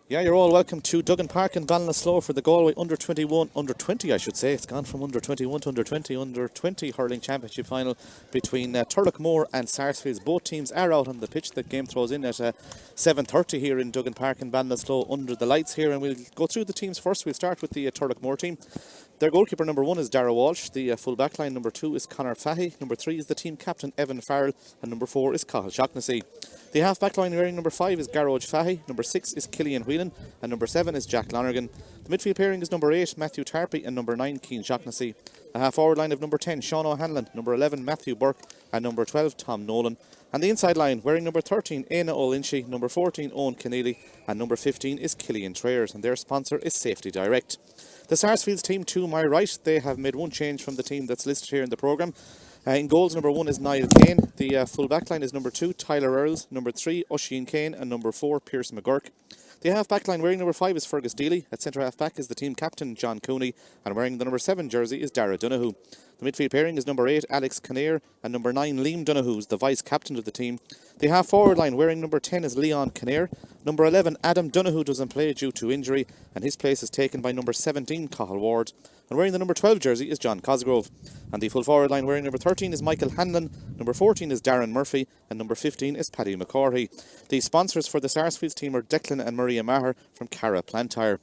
Yeah, you're all welcome to Duggan Park in Ballinasloe for the Galway under 20 I should say. It's gone from under 21 to under 20 hurling championship final between Turloughmore and Sarsfields. Both teams are out on the pitch. The game throws in at 7:30 here in Duggan Park in Ballinasloe under the lights here, and we'll go through the teams first. We'll start with the Turloughmore team. Their goalkeeper number 1 is Dara Walsh. The full back line number 2 is Conor Fahy. Number 3 is the team captain Evan Farrell, and number 4 is Cathal Shaughnessy. The half back line wearing number 5 is Garrod Fahy. Number 6 is Killian Whelan, and number 7 is Jack Lonergan. The midfield pairing is number 8 Matthew Tarpey and number 9 Cian Shaughnessy. A half forward line of number 10 Sean O'Hanlon, number 11 Matthew Burke, and number 12 Tom Nolan. And the inside line wearing number 13 Éanna O'Lynchey, number 14 Owen Keneally, and number 15 is Killian Trayers, and their sponsor is Safety Direct. The Sarsfields team to my right, they have made one change from the team that's listed here in the programme. In goals, number 1 is Niall Kane. The full back line is number 2 Tyler Earls, number 3 Oisin Kane, and number 4 Pierce McGurk. The half back line wearing number 5 is Fergus Deely. At centre half back is the team captain John Cooney, and wearing the number 7 jersey is Dara Donoghue. The midfield pairing is number 8 Alex Kinnear and number 9 Liam Donoghue, who's the vice captain of the team. The half forward line wearing number 10 is Leon Kinnear. Number 11 Adam Donoghue doesn't play due to injury, and his place is taken by number 17 Cathal Ward. And wearing the number 12 jersey is John Cosgrove. And the full forward line wearing number 13 is Michael Hanlon, number 14 is Darren Murphy, and number 15 is Paddy McCarthy. The sponsors for the Sarsfields team are Declan and Maria Maher from Cara Plantire.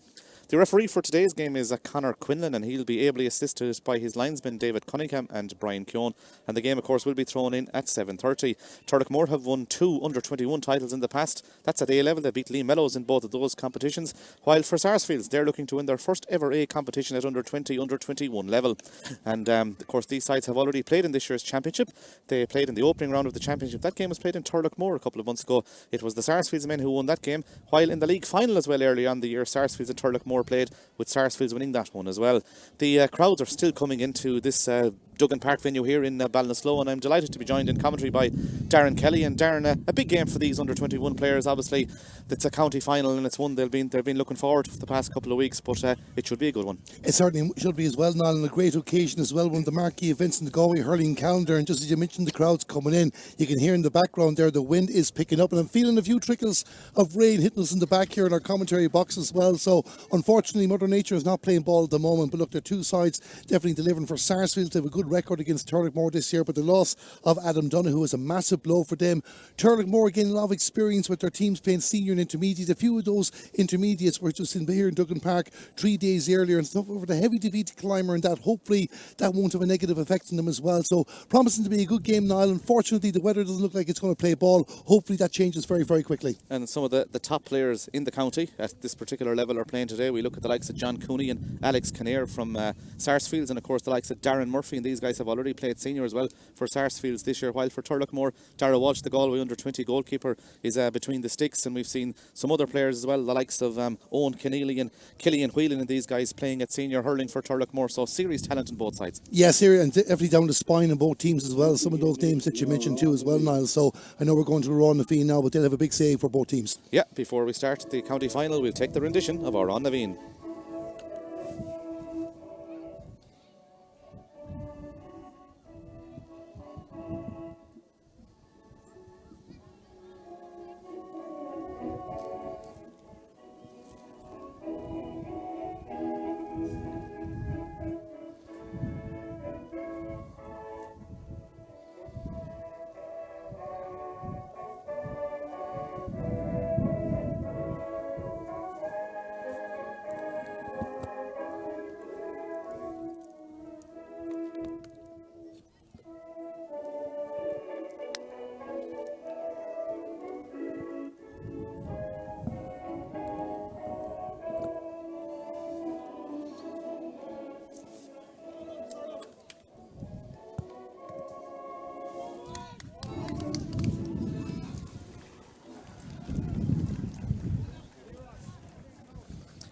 The referee for today's game is Conor Quinlan, and he'll be ably assisted by his linesmen David Cunningham and Brian Keown. And the game, of course, will be thrown in at 7:30. Turloughmore have won 2 under-21 titles in the past. That's at A level. They beat Lee Mellows in both of those competitions. While for Sarsfields, they're looking to win their first ever A competition at under-20, under-21 level. And of course, these sides have already played in this year's championship. They played in the opening round of the championship. That game was played in Turloughmore a couple of months ago. It was the Sarsfields men who won that game. While in the league final as well early on the year, Sarsfields and Turloughmore played, with Sarsfields winning that one as well. The crowds are still coming into this Duggan Park venue here in Ballinasloe, and I'm delighted to be joined in commentary by Darren Kelly. And Darren, a big game for these under-21 players. Obviously, it's a county final, and it's one they've been looking forward to for the past couple of weeks, but it should be a good one. It certainly should be as well, Niall, and a great occasion as well, one of the marquee events in the Galway hurling calendar. And just as you mentioned, the crowds coming in, you can hear in the background there the wind is picking up, and I'm feeling a few trickles of rain hitting us in the back here in our commentary box as well. So unfortunately, Mother Nature is not playing ball at the moment, but look, there are two sides definitely delivering. For Sarsfields, they have a good record against Turloughmore this year, but the loss of Adam Donoghue is a massive blow for them. Turloughmore gained a lot of experience with their teams playing senior and intermediate. A few of those intermediates were just here in Duggan Park 3 days earlier, and stuff over the heavy defeat to Climber, and that hopefully that won't have a negative effect on them as well. So promising to be a good game, Niall. Unfortunately, the weather doesn't look like it's going to play ball. Hopefully that changes very, very quickly. And some of the top players in the county at this particular level are playing today. We look at the likes of John Cooney and Alex Kinnear from Sarsfields, and of course the likes of Darren Murphy, and these guys have already played senior as well for Sarsfields this year. While for Turloughmore, Dara Walsh, the Galway under-20 goalkeeper, is between the sticks, and we've seen some other players as well, the likes of Owen Keneally and Killian Whelan, and these guys playing at senior hurling for Turloughmore. So serious talent on both sides. Yes, here, and definitely down the spine in both teams as well. Some of those names that you mentioned too as well, Niall. So I know we're going to Raw Naveen now, but they'll have a big save for both teams. Yeah, before we start the county final, we'll take the rendition of our Raw Naveen.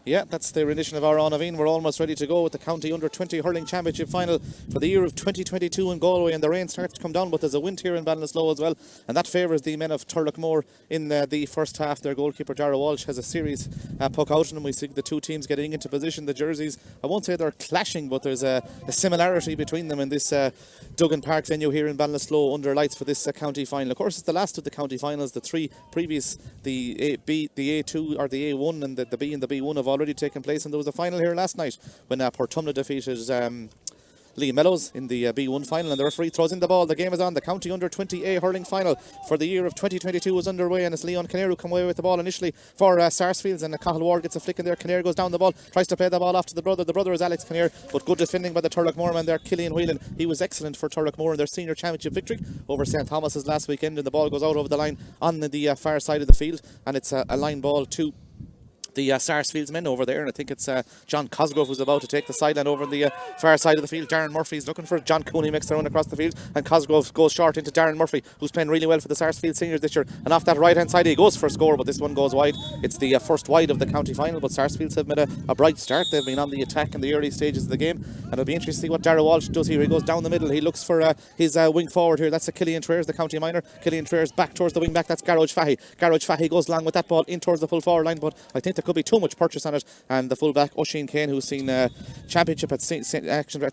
Yeah, that's the rendition of our Anaveen. We're almost ready to go with the County Under-20 Hurling Championship final for the year of 2022 in Galway, and the rain starts to come down, but there's a wind here in Ballinasloe as well, and that favours the men of Turloughmore in the first half. Their goalkeeper Dara Walsh has a serious puck out, and we see the two teams getting into position. The jerseys, I won't say they're clashing, but there's a similarity between them in this Duggan Park venue here in Ballinasloe under lights for this county final. Of course, it's the last of the county finals. The three previous, the A2 or the A1 and the B and the B1 have already taken place, and there was a final here last night when Portumna defeated Lee Mellows in the B1 final, and the referee throws in the ball. The game is on. The County Under-20A hurling final for the year of 2022 is underway, and it's Leon Kinnear who come away with the ball initially for Sarsfields, and Cathal Ward gets a flick in there. Kinnear goes down the ball, tries to play the ball off to the brother. The brother is Alex Kinnear, but good defending by the Turloughmore man there, Killian Whelan. He was excellent for Turloughmore in their senior championship victory over St Thomas's last weekend, and the ball goes out over the line on the far side of the field, and it's a line ball to the Sarsfields men over there, and I think it's John Cosgrove who's about to take the sideline over on the far side of the field. Darren Murphy's looking for it. John Cooney makes the run across the field, and Cosgrove goes short into Darren Murphy, who's playing really well for the Sarsfield seniors this year, and off that right hand side he goes for a score, but this one goes wide. It's the first wide of the county final, but Sarsfields have made a bright start. They've been on the attack in the early stages of the game, and it'll be interesting to see what Dara Walsh does here. He goes down the middle, he looks for his wing forward here. That's Killian Traers, the county minor. Killian Traers back towards the wing back, that's Garage Fahy. Garage Fahy goes long with that ball in towards the full forward line, but I think there could be too much purchase on it, and the fullback Oisin Kane, who's seen championship at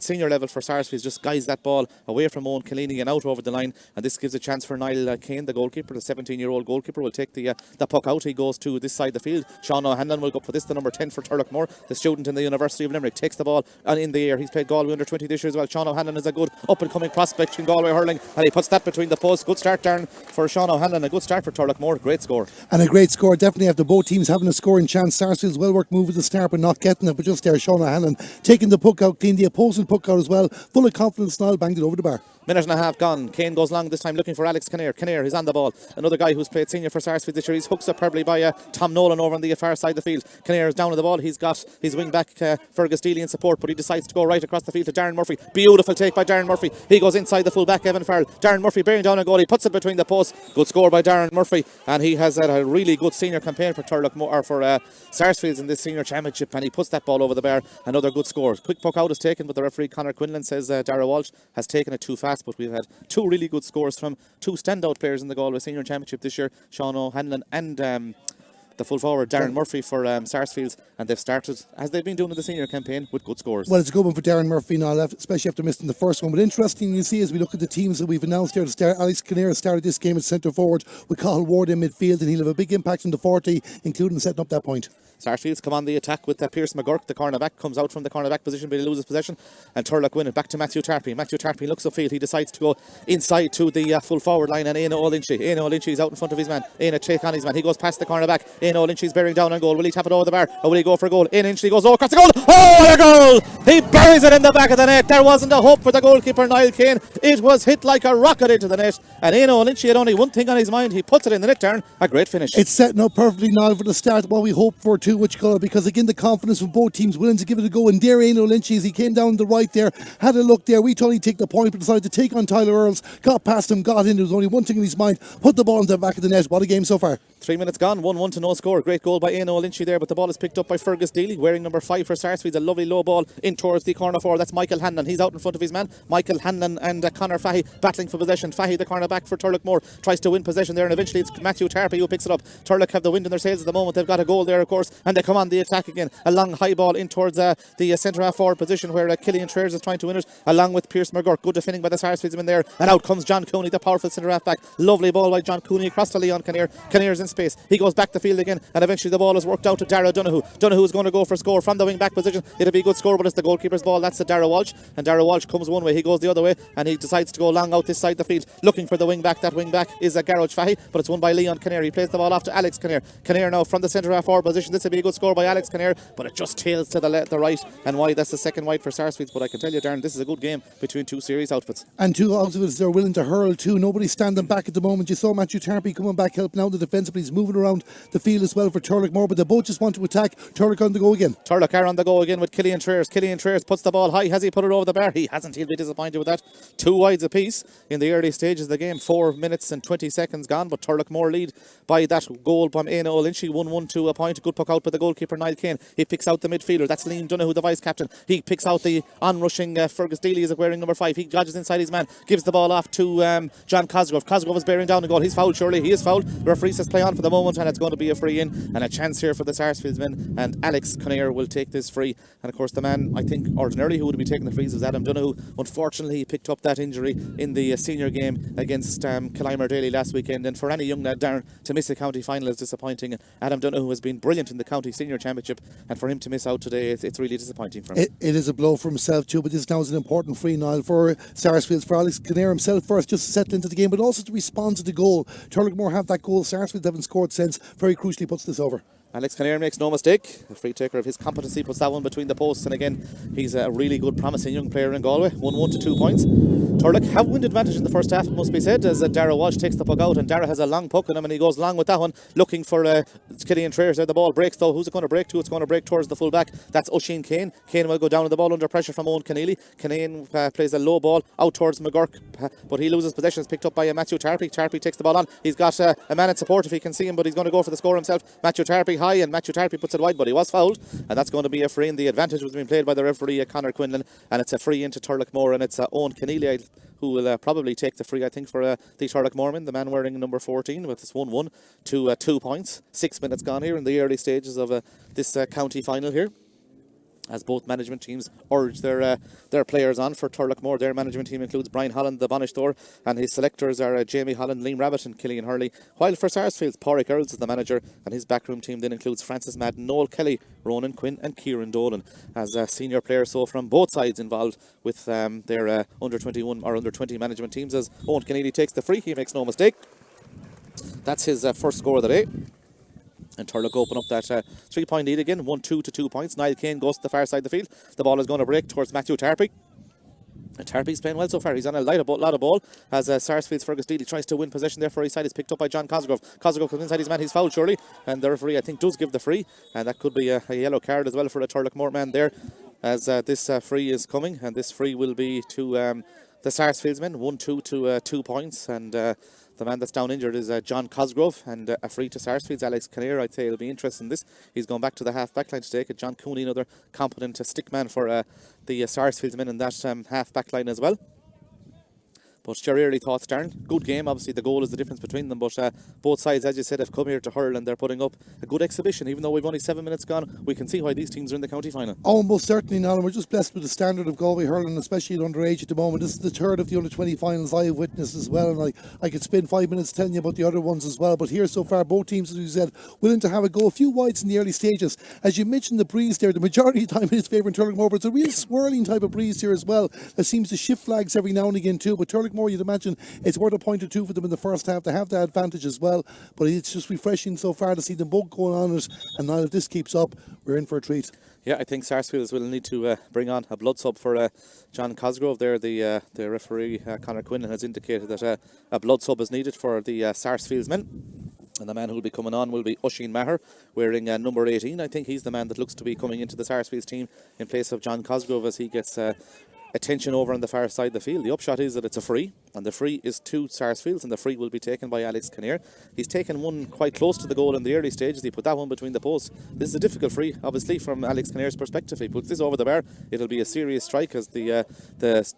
senior level for Sarsfields, just guides that ball away from Owen Kellini and out over the line, and this gives a chance for Niall Kane, the goalkeeper. The 17-year-old goalkeeper will take the puck out. He goes to this side of the field. Sean O'Hanlon will go for this, the number 10 for Turloughmore, the student in the University of Limerick, takes the ball and in the air. He's played Galway Under-20 this year as well. Sean O'Hanlon is a good up-and-coming prospect in Galway hurling, and he puts that between the posts. Good start, Darren, for Sean O'Hanlon. A good start for Turloughmore. Great score. And a great score, definitely, after both teams having a scoring chance. Sarsfields well worked move at the start but not getting it, but just there Sean O'Hanlon taking the puck out clean, the opposing puck out as well, full of confidence. Niall banged it over the bar. Minute and a half gone. Kane goes long this time looking for Alex Kinnear. Kinnear, he's on the ball. Another guy who's played senior for Sarsfields this year. He's hooked up superbly by Tom Nolan over on the far side of the field. Kinnear is down on the ball. He's got his wing back Fergus Dealey in support, but he decides to go right across the field to Darren Murphy. Beautiful take by Darren Murphy. He goes inside the full back Evan Farrell. Darren Murphy bearing down a goal. He puts it between the posts. Good score by Darren Murphy, and he has had a really good senior campaign for Turloughmore, or for Sarsfields in this senior championship, and he puts that ball over the bar. Another good score. Quick puck out is taken, but the referee Conor Quinlan says Dara Walsh has taken it too fast, but we've had two really good scores from two standout players in the Galway Senior Championship this year, Sean O'Hanlon and the full forward Darren Murphy for Sarsfields, and they've started, as they've been doing in the senior campaign, with good scores. Well, it's a good one for Darren Murphy now, especially after missing the first one. But interesting, you see, as we look at the teams that we've announced here to start, Alex Kinnear started this game at centre forward with Cathal Ward in midfield, and he'll have a big impact on the 40, including setting up that point. Sarsfields come on the attack with Pierce McGurk, the cornerback, comes out from the cornerback position, but he loses possession, and Turlough win it back to Matthew Tarpey. Matthew Tarpey looks upfield. He decides to go inside to the full forward line, and Éanna O'Lynchy. Éanna O'Lynchy is out in front of his man. Éanna take on his man. He goes past the cornerback. Éanna O'Lynchy is bearing down on goal. Will he tap it over the bar, or will he go for a goal? Éanna O'Lynchy goes across the goal. Oh, what a goal! He buries it in the back of the net. There wasn't a hope for the goalkeeper Niall Kane. It was hit like a rocket into the net, and Éanna O'Lynchy had only one thing on his mind. He puts it in the net, Darren. A great finish. It's setting up perfectly now for the start, what we hope for too, which colour, because again the confidence from both teams willing to give it a go, and there Éanna O'Lynchy, as he came down the right there, had a look there. We thought he'd take the point, but decided to take on Tyler Earls, got past him, got in. There was only one thing in his mind, put the ball into the back of the net. What a game so far. 3 minutes gone, 1-1 to no score. Great goal by Éanna O'Lynchy there, but the ball is picked up by Fergus Dealey, wearing number 5 for Sarsfields. A lovely low ball in towards the corner forward. That's Michael Hanlon. He's out in front of his man. Michael Hanlon and Conor Fahy battling for possession. Fahy, the cornerback for Turloughmore, tries to win possession there, and eventually it's Matthew Tarpey who picks it up. Turlough have the wind in their sails at the moment. They've got a goal there, of course, and they come on the attack again. A long high ball in towards the centre half forward position where Killian Traers is trying to win it, along with Pierce McGurk. Good defending by the Sarsfields in there, and out comes John Cooney, the powerful centre half back. Lovely ball by John Cooney across to Leon Kinnear. Kinnear's in space. He goes back the field again, and eventually the ball is worked out to Dara Donoghue. Donoghue's going to go for a score from the wing back position. It'll be a good score, but it's the goalkeeper's ball. That's the Dara Walsh, and Dara Walsh comes one way, he goes the other way, and he decides to go long out this side of the field looking for the wing back. That wing back is a Garage Fahy, but it's won by Leon Kinnear. He plays the ball off to Alex Kinnear. Kinnear now from the centre half forward position. This will be a good score by Alex Kinnear, but it just tails to the right and wide. That's the second wide for Sarsfields, but I can tell you, Darren, this is a good game between two serious outfits. And two outfits they're willing to hurl too. Nobody's standing back at the moment. You saw Matthew Tarpey coming back helping out the defence, but he's moving around the field midfield as well for Turloughmore, but they both just want to attack. Turlough on the go again. Turlough are on the go again with Killian Trears. Killian Trears puts the ball high. Has he put it over the bar? He hasn't. He'll be disappointed with that. 2 wides apiece in the early stages of the game. 4 minutes and 20 seconds gone, but Turloughmore lead by that goal by Éanna O'Lynch. 1-1 to a point. Good puck out by the goalkeeper Niall Kane. He picks out the midfielder. That's Liam Donoghue, the vice captain. He picks out the on-rushing Fergus Deely is wearing number 5. He dodges inside his man. Gives the ball off to John Cosgrove. Cosgrove is bearing down the goal. He's fouled, surely. He is fouled. The referee says play on for the moment, and it's going to be a free in and a chance here for the Sarsfields men. And Alex Kinnear will take this free. And of course, the man I think ordinarily who would be taking the frees was Adam Donoghue. Unfortunately, he picked up that injury in the senior game against Killimer Daly last weekend. And for any young lad, Darren, to miss a county final is disappointing. Adam Donoghue has been brilliant in the county senior championship, and for him to miss out today, it's really disappointing for him. It is a blow for himself too, but this now is an important free, Niall, for Sarsfields, for Alex Kinnear himself first, just to settle into the game, but also to respond to the goal. Turloughmore have that goal. Sarsfields haven't scored since. Very crucially puts this over. Alex Kinnear makes no mistake. The free taker of his competency puts that one between the posts, and again, he's a really good, promising young player in Galway. 1-1 to 2 points. Turlough have wind advantage in the first half, it must be said, as Dara Walsh takes the puck out, and Dara has a long puck on him, and he goes long with that one, looking for Killian Trears there. The ball breaks though. Who's it going to break to? It's going to break towards the full back. That's Oisin Kane. Kane will go down with the ball under pressure from Owen Keneally. Kane plays a low ball out towards McGurk, but he loses possession. It's picked up by Matthew Tarpey. Tarpey takes the ball on. He's got a man in support if he can see him, but he's going to go for the score himself. Matthew Tarpey high, and Matthew Tarpey puts it wide, but he was fouled, and that's going to be a free in. The advantage was being played by the referee Conor Quinlan, and it's a free into Turloughmore, and it's Owen Keneally who will probably take the free, I think, for the Turloughmore man, the man wearing number 14, with this 1-1 to 2 points. 6 minutes gone here in the early stages of this county final here, as both management teams urge their players on. For Turloughmore, their management team includes Brian Holland, the Banishtor, and his selectors are Jamie Holland, Liam Rabbit and Killian Hurley, while for Sarsfields, Pádraig Earls is the manager, and his backroom team then includes Francis Madden, Noel Kelly, Ronan Quinn and Kieran Dolan, as senior players so from both sides involved with their under 21 or under 20 management teams. As Owen Keneally takes the free, he makes no mistake. That's his first score of the day. And Turlough open up that 3-point lead again, 1-2 to 2 points. Niall Kane goes to the far side of the field. The ball is going to break towards Matthew Tarpey. And Tarpey's playing well so far. He's on a lot of ball as Sarsfields Fergus Deely tries to win possession there for his side. It's picked up by John Cosgrove. Cosgrove comes inside his man. He's fouled, surely. And the referee, I think, does give the free. And that could be a yellow card as well for the Turloughmore man there, as this free is coming. And this free will be to the Sarsfields men, 1-2 to 2 points. And the man that's down injured is John Cosgrove, and a free to Sarsfields. Alex Kinnear, I'd say, will be interested in this. He's gone back to the half back line to take it. John Cooney, another competent stick man for the Sarsfields men in that half back line as well. But your early thoughts, Darren? Good game. Obviously, the goal is the difference between them. But both sides, as you said, have come here to hurl, and they're putting up a good exhibition. Even though we've only 7 minutes gone, we can see why these teams are in the county final. Oh, most certainly, Niall. We're just blessed with the standard of Galway hurling, especially at underage at the moment. This is the third of the under 20 finals I have witnessed as well. And I could spend 5 minutes telling you about the other ones as well. But here so far, both teams, as you said, willing to have a go. A few wides in the early stages. As you mentioned, the breeze there, the majority of the time it is favouring Turloughmore, but it's a real swirling type of breeze here as well. That seems to shift flags every now and again too. But Turloughmore, you'd imagine, it's worth a point or two for them in the first half. They have the advantage as well, but it's just refreshing so far to see them both going on it. And now if this keeps up, we're in for a treat. Yeah, I think Sarsfields will need to bring on a blood sub for John Cosgrove there. The referee, Conor Quinlan, has indicated that a blood sub is needed for the Sarsfields men. And the man who will be coming on will be Oisin Maher, wearing number 18. I think he's the man that looks to be coming into the Sarsfields team in place of John Cosgrove, as he gets attention over on the far side of the field. The upshot is that it's a free, and the free is to Sarsfields, and the free will be taken by Alex Kinnear. He's taken one quite close to the goal in the early stages. He put that one between the posts. This is a difficult free, obviously, from Alex Kinnear's perspective. He puts this over the bar. It'll be a serious strike as the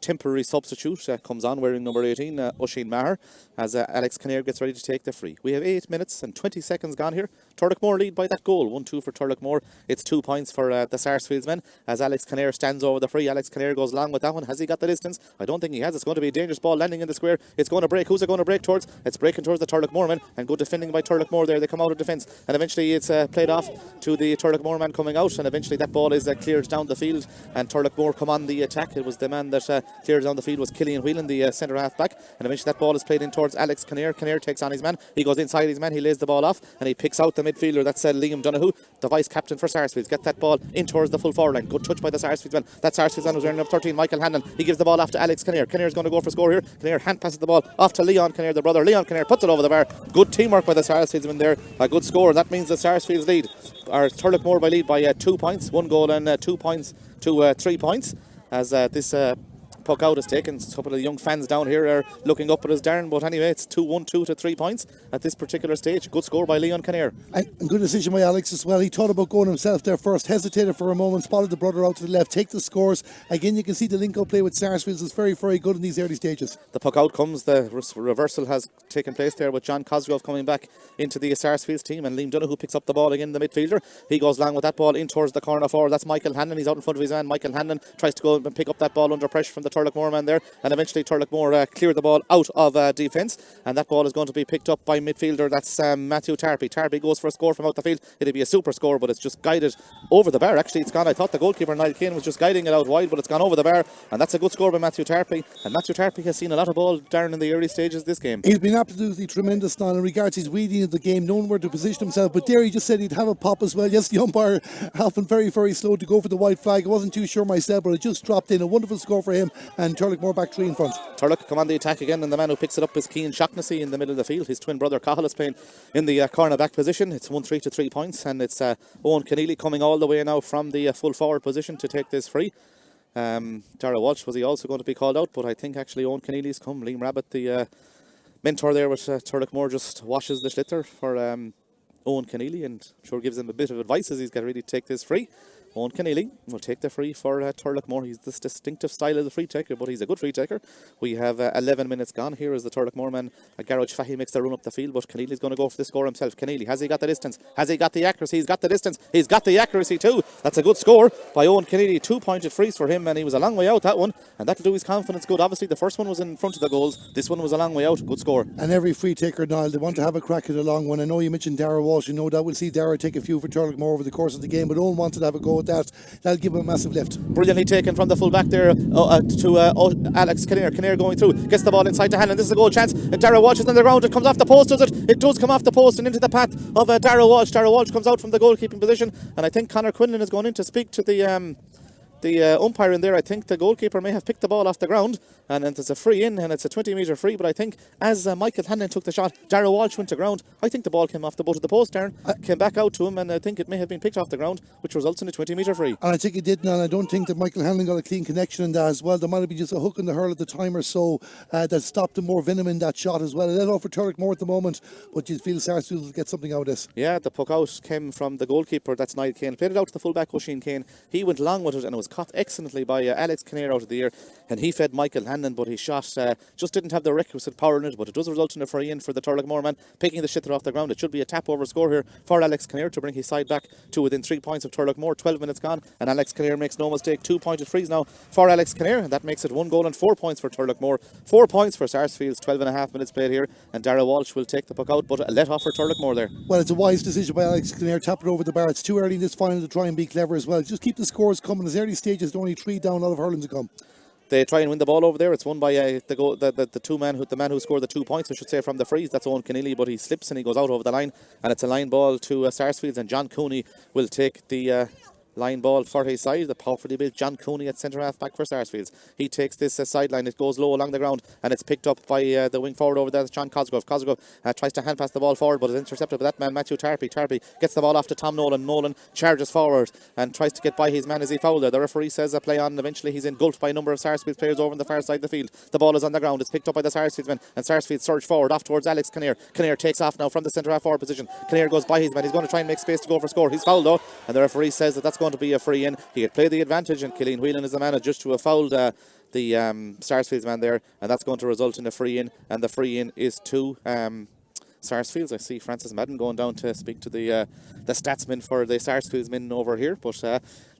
temporary substitute comes on wearing number 18, Oisin Maher, as Alex Kinnear gets ready to take the free. We have 8 minutes and 20 seconds gone here. Turloughmore lead by that goal, 1-2 for Turloughmore. It's 2 points for the Sarsfields men as Alex Kinnear stands over the free. Alex Kinnear goes long with that one. Has he got the distance? I don't think he has. It's going to be a dangerous ball landing in the square. It's going to break. Who's it going to break towards? It's breaking towards the Turloughmore men, and good defending by Turloughmore there. They come out of defence, and eventually it's played off to the Turloughmore man coming out, and eventually that ball is cleared down the field, and Turloughmore come on the attack. It was the man that cleared down the field was Killian Whelan, the centre half back, and eventually that ball is played in towards Alex Kinnear. Kinnear takes on his man. He goes inside his man. He lays the ball off, and he picks out the midfielder. That's Liam Donoghue, the vice captain for Sarsfields. Get that ball in towards the full forward line. Good touch by the Sarsfields man. That Sarsfields man was wearing number 13, Michael Hannon. He gives the ball off to Alex Kinnear. Kinnear's going to go for score here. Kinnear Kinnear hand passes the ball off to Leon Kinnear, the brother. Leon Kinnear puts it over the bar. Good teamwork by the Sarsfields men there. A good score. That means the Sarsfields lead, or Turloughmore by lead by 2 points. 1 goal and 2 points to 3 points. As this puck out is taken. A couple of the young fans down here are looking up at us, Darren, but anyway, it's 2-1, 2 to 3 points at this particular stage. Good score by Leon Kinnear. And good decision by Alex as well. He thought about going himself there first, hesitated for a moment, spotted the brother out to the left, take the scores. Again, you can see the link-up play with Sarsfields is very, very good in these early stages. The puck out comes, the reversal has taken place there with John Cosgrove coming back into the Sarsfields team, and Liam Donoghue picks up the ball again, the midfielder. He goes long with that ball in towards the corner forward. That's Michael Hanlon. He's out in front of his man. Michael Hanlon tries to go and pick up that ball under pressure from the Turloughmore man there, and eventually Turloughmore clear the ball out of defence, and that ball is going to be picked up by midfielder. That's Matthew Tarpey. Tarpey goes for a score from out the field. It'll be a super score, but it's just guided over the bar. Actually, it's gone. I thought the goalkeeper Niall Kane was just guiding it out wide, but it's gone over the bar, and that's a good score by Matthew Tarpey. And Matthew Tarpey has seen a lot of ball, Darren, in the early stages of this game. He's been absolutely tremendous now in regards to his reading of the game, knowing where to position himself. But there he just said he'd have a pop as well. Yes, the umpire often very, very slow to go for the white flag. I wasn't too sure myself, but it just dropped in. A wonderful score for him, and Turloughmore back 3 in front. Turlough come on the attack again, and the man who picks it up is Cian Shaughnessy in the middle of the field. His twin brother Cahill is playing in the corner back position. It's 1-3 to 3 points, and it's Owen Keneally coming all the way now from the full forward position to take this free. Dara Walsh, was he also going to be called out? But I think actually Owen Keneally's come. Liam Rabbit, the mentor there with Turloughmore, just washes the schlitter for Owen Keneally, and I'm sure gives him a bit of advice as he's getting ready to take this free. Owen Keneally will take the free for Turloughmore. He's this distinctive style of the free taker, but he's a good free taker. We have 11 minutes gone. Here is the Turloughmore man. Garage Fahy makes the run up the field, but Keneally's going to go for the score himself. Keneally, has he got the distance? Has he got the accuracy? He's got the distance. He's got the accuracy too. That's a good score by Owen Keneally. 2-pointed frees for him, and he was a long way out, that one, and that'll do his confidence good. Obviously, the first one was in front of the goals. This one was a long way out. Good score. And every free taker, Niall, they want to have a crack at a long one. I know you mentioned Dara Walsh. You know that we'll see Dara take a few for Turloughmore over the course of the game, but Owen wanted to have a go at that. That'll give him a massive lift. Brilliantly taken from the full back there to Alex Kinnear. Kinnear going through, gets the ball inside to Hanlon. This is a goal chance, and Dara Walsh is on the ground. It comes off the post, does it? It does come off the post and into the path of Dara Walsh. Dara Walsh comes out from the goalkeeping position, and I think Conor Quinlan is going in to speak to the umpire in there. I think the goalkeeper may have picked the ball off the ground, and it's a free in, and it's a 20-metre free. But I think as Michael Hanlon took the shot, Dara Walsh went to ground. I think the ball came off the butt of the post, Darren, came back out to him, and I think it may have been picked off the ground, which results in a 20-metre free. And I think it did, and I don't think that Michael Hanlon got a clean connection in that as well. There might have been just a hook in the hurl at the time or so that stopped the more venom in that shot as well. A let off for Turloughmore at the moment, but you feel Sarsfields will get something out of this. Yeah, the puck out came from the goalkeeper, that's Niall Kane. Played it out to the full-back, Oisin Kane. He went long with it, and it was caught excellently by Alex Kinnear out of the air, and he fed Michael Hanlon, but his shot just didn't have the requisite power in it. But it does result in a free in for the Turloughmore man, picking the shitter off the ground. It should be a tap over score here for Alex Kinnear to bring his side back to within 3 points of Turloughmore. 12 minutes gone, and Alex Kinnear makes no mistake. 2-pointed frees now for Alex Kinnear, and that makes it 1 goal and 4 points for Turloughmore. 4 points for Sarsfields. 12.5 minutes played here, and Dara Walsh will take the puck out, but a let off for Turloughmore there. Well, it's a wise decision by Alex Kinnear. Tap it over the bar. It's too early in this final to try and be clever as well. Just keep the scores coming. As early stages, there are only 3 down, a lot of hurling to come. They try and win the ball over there. It's won by the man who scored the 2 points, I should say, from the frees. That's Owen Keneally, but he slips and he goes out over the line, and it's a line ball to Sarsfields, and John Cooney will take the line ball for his side. The powerfully built John Cooney at centre half back for Sarsfields. He takes this sideline. It goes low along the ground, and it's picked up by the wing forward over there. That's John Cosgrove. Cosgrove tries to hand pass the ball forward, but it's intercepted by that man Matthew Tarpey. Tarpey gets the ball off to Tom Nolan. Nolan charges forward and tries to get by his man as he fouled there. The referee says a play on, and eventually he's engulfed by a number of Sarsfields players over on the far side of the field. The ball is on the ground. It's picked up by the Sarsfields men, and Sarsfields surge forward off towards Alex Kinnear. Kinnear takes off now from the centre half forward position. Kinnear goes by his man. He's going to try and make space to go for score. He's fouled though, and the referee says that that's going to be a free in. He had played the advantage, and Killian Whelan is the man just to have fouled the Sarsfields man there, and that's going to result in a free in, and the free in is to Sarsfields. I see Francis Madden going down to speak to the statsman for the Sarsfields men over here, but